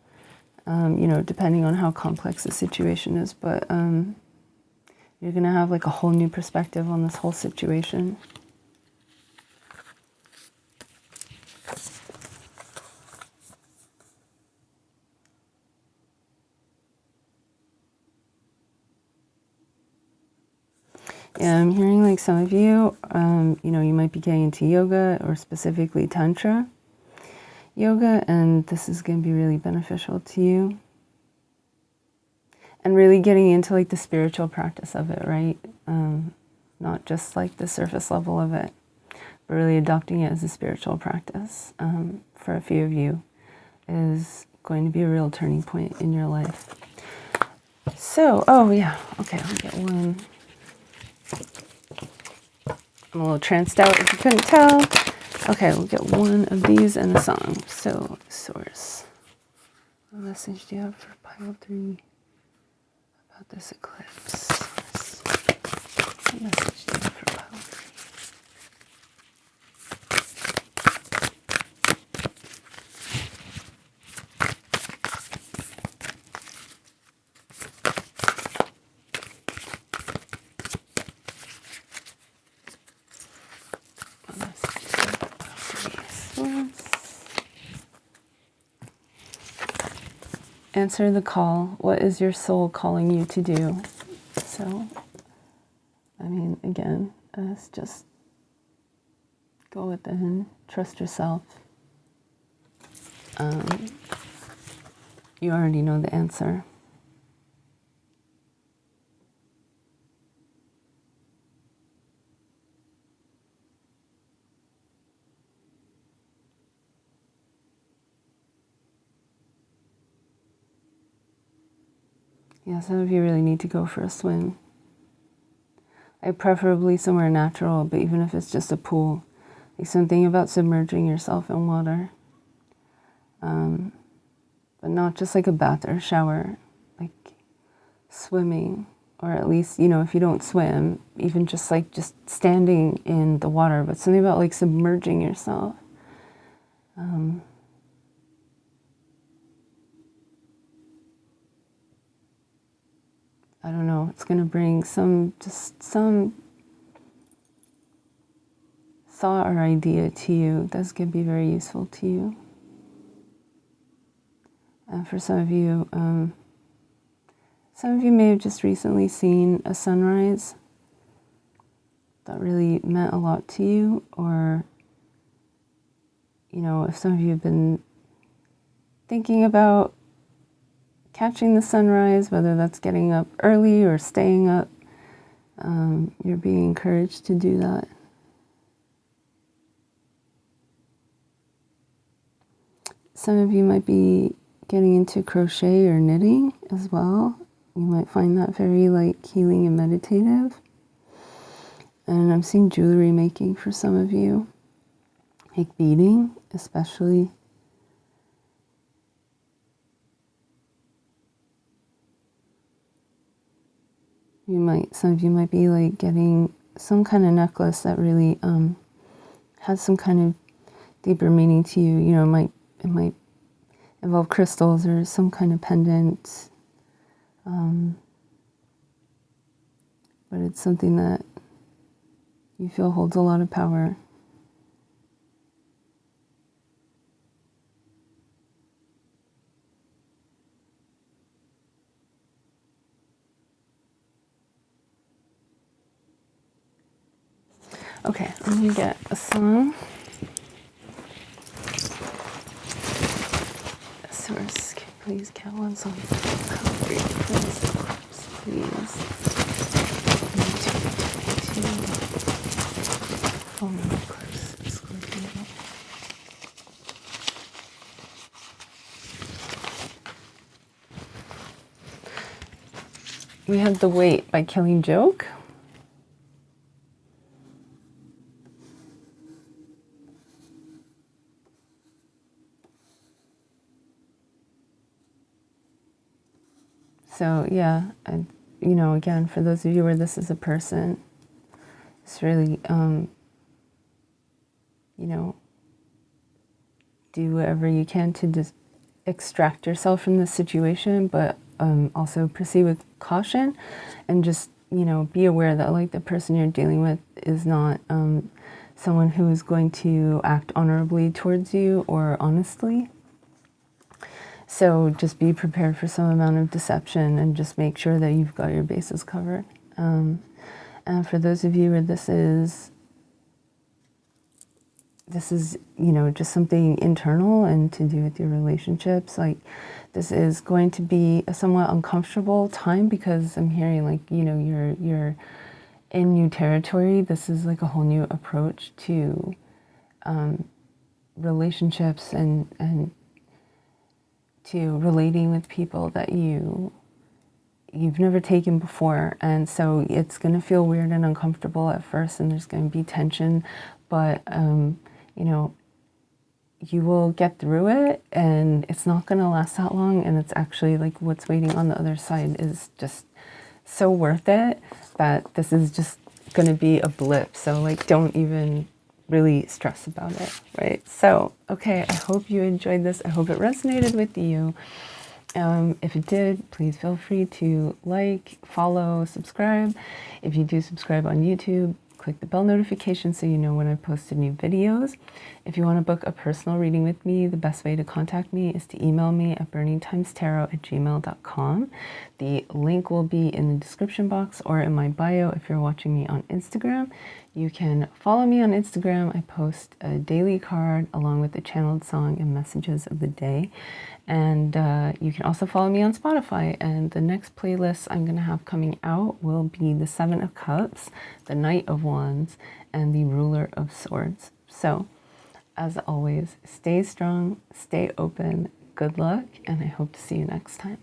you know, depending on how complex the situation is, but you're going to have like a whole new perspective on this whole situation. Yeah, I'm hearing like some of you, you know, you might be getting into yoga or specifically Tantra yoga, and this is going to be really beneficial to you. And really getting into like the spiritual practice of it, right? Not just like the surface level of it, but really adopting it as a spiritual practice for a few of you is going to be a real turning point in your life. So, oh yeah, okay, I'll get one. I'm a little tranced out if you couldn't tell. Okay, we'll get one of these and a song. So, Source, what message do you have for pile 3 about this eclipse? Source, what message do you have for pile 3? Answer the call. What is your soul calling you to do? So, I mean, again, it's just go within, trust yourself. You already know the answer. Yeah, some of you really need to go for a swim. Preferably somewhere natural, but even if it's just a pool. Like something about submerging yourself in water. But not just like a bath or a shower. Like swimming. Or at least, you know, if you don't swim, even just like just standing in the water. But something about like submerging yourself. I don't know, it's going to bring some thought or idea to you that's going to be very useful to you. And for some of you may have just recently seen a sunrise that really meant a lot to you, or, you know, if some of you have been thinking about catching the sunrise, whether that's getting up early or staying up, you're being encouraged to do that. Some of you might be getting into crochet or knitting as well. You might find that very like healing and meditative. And I'm seeing jewelry making for some of you, like beading especially. Some of you might be like getting some kind of necklace that really has some kind of deeper meaning to you. You know, it might involve crystals or some kind of pendant. But it's something that you feel holds a lot of power. Okay, I'm going to get a song. Source, please count one song. Please. Oh, no, Eclipse. Scorpio. We had The Wait by Killing Joke. So yeah, you know, again, for those of you where this is a person, it's really, you know, do whatever you can to just extract yourself from this situation, but also proceed with caution, and just, you know, be aware that like the person you're dealing with is not someone who is going to act honorably towards you or honestly. So just be prepared for some amount of deception and just make sure that you've got your bases covered. And for those of you where this is, you know, just something internal and to do with your relationships, like this is going to be a somewhat uncomfortable time, because I'm hearing like, you know, you're in new territory. This is like a whole new approach to relationships and to relating with people that you've never taken before. And so it's going to feel weird and uncomfortable at first, and there's going to be tension, but you know, you will get through it, and it's not going to last that long, and it's actually like what's waiting on the other side is just so worth it that this is just going to be a blip. So like, don't even really stress about it, right? So, okay, I hope you enjoyed this. I hope it resonated with you. If it did, please feel free to like, follow, subscribe. If you do subscribe on YouTube, click the bell notification so you know when I posted new videos. If you want to book a personal reading with me, the best way to contact me is to email me at burningtimestarot@gmail.com. The link will be in the description box or in my bio if you're watching me on Instagram. You can follow me on Instagram. I post a daily card along with the channeled song and messages of the day. And you can also follow me on Spotify. And the next playlist I'm going to have coming out will be the Seven of Cups, the Knight of Wands, and the Ruler of Swords. So, as always, stay strong, stay open, good luck, and I hope to see you next time.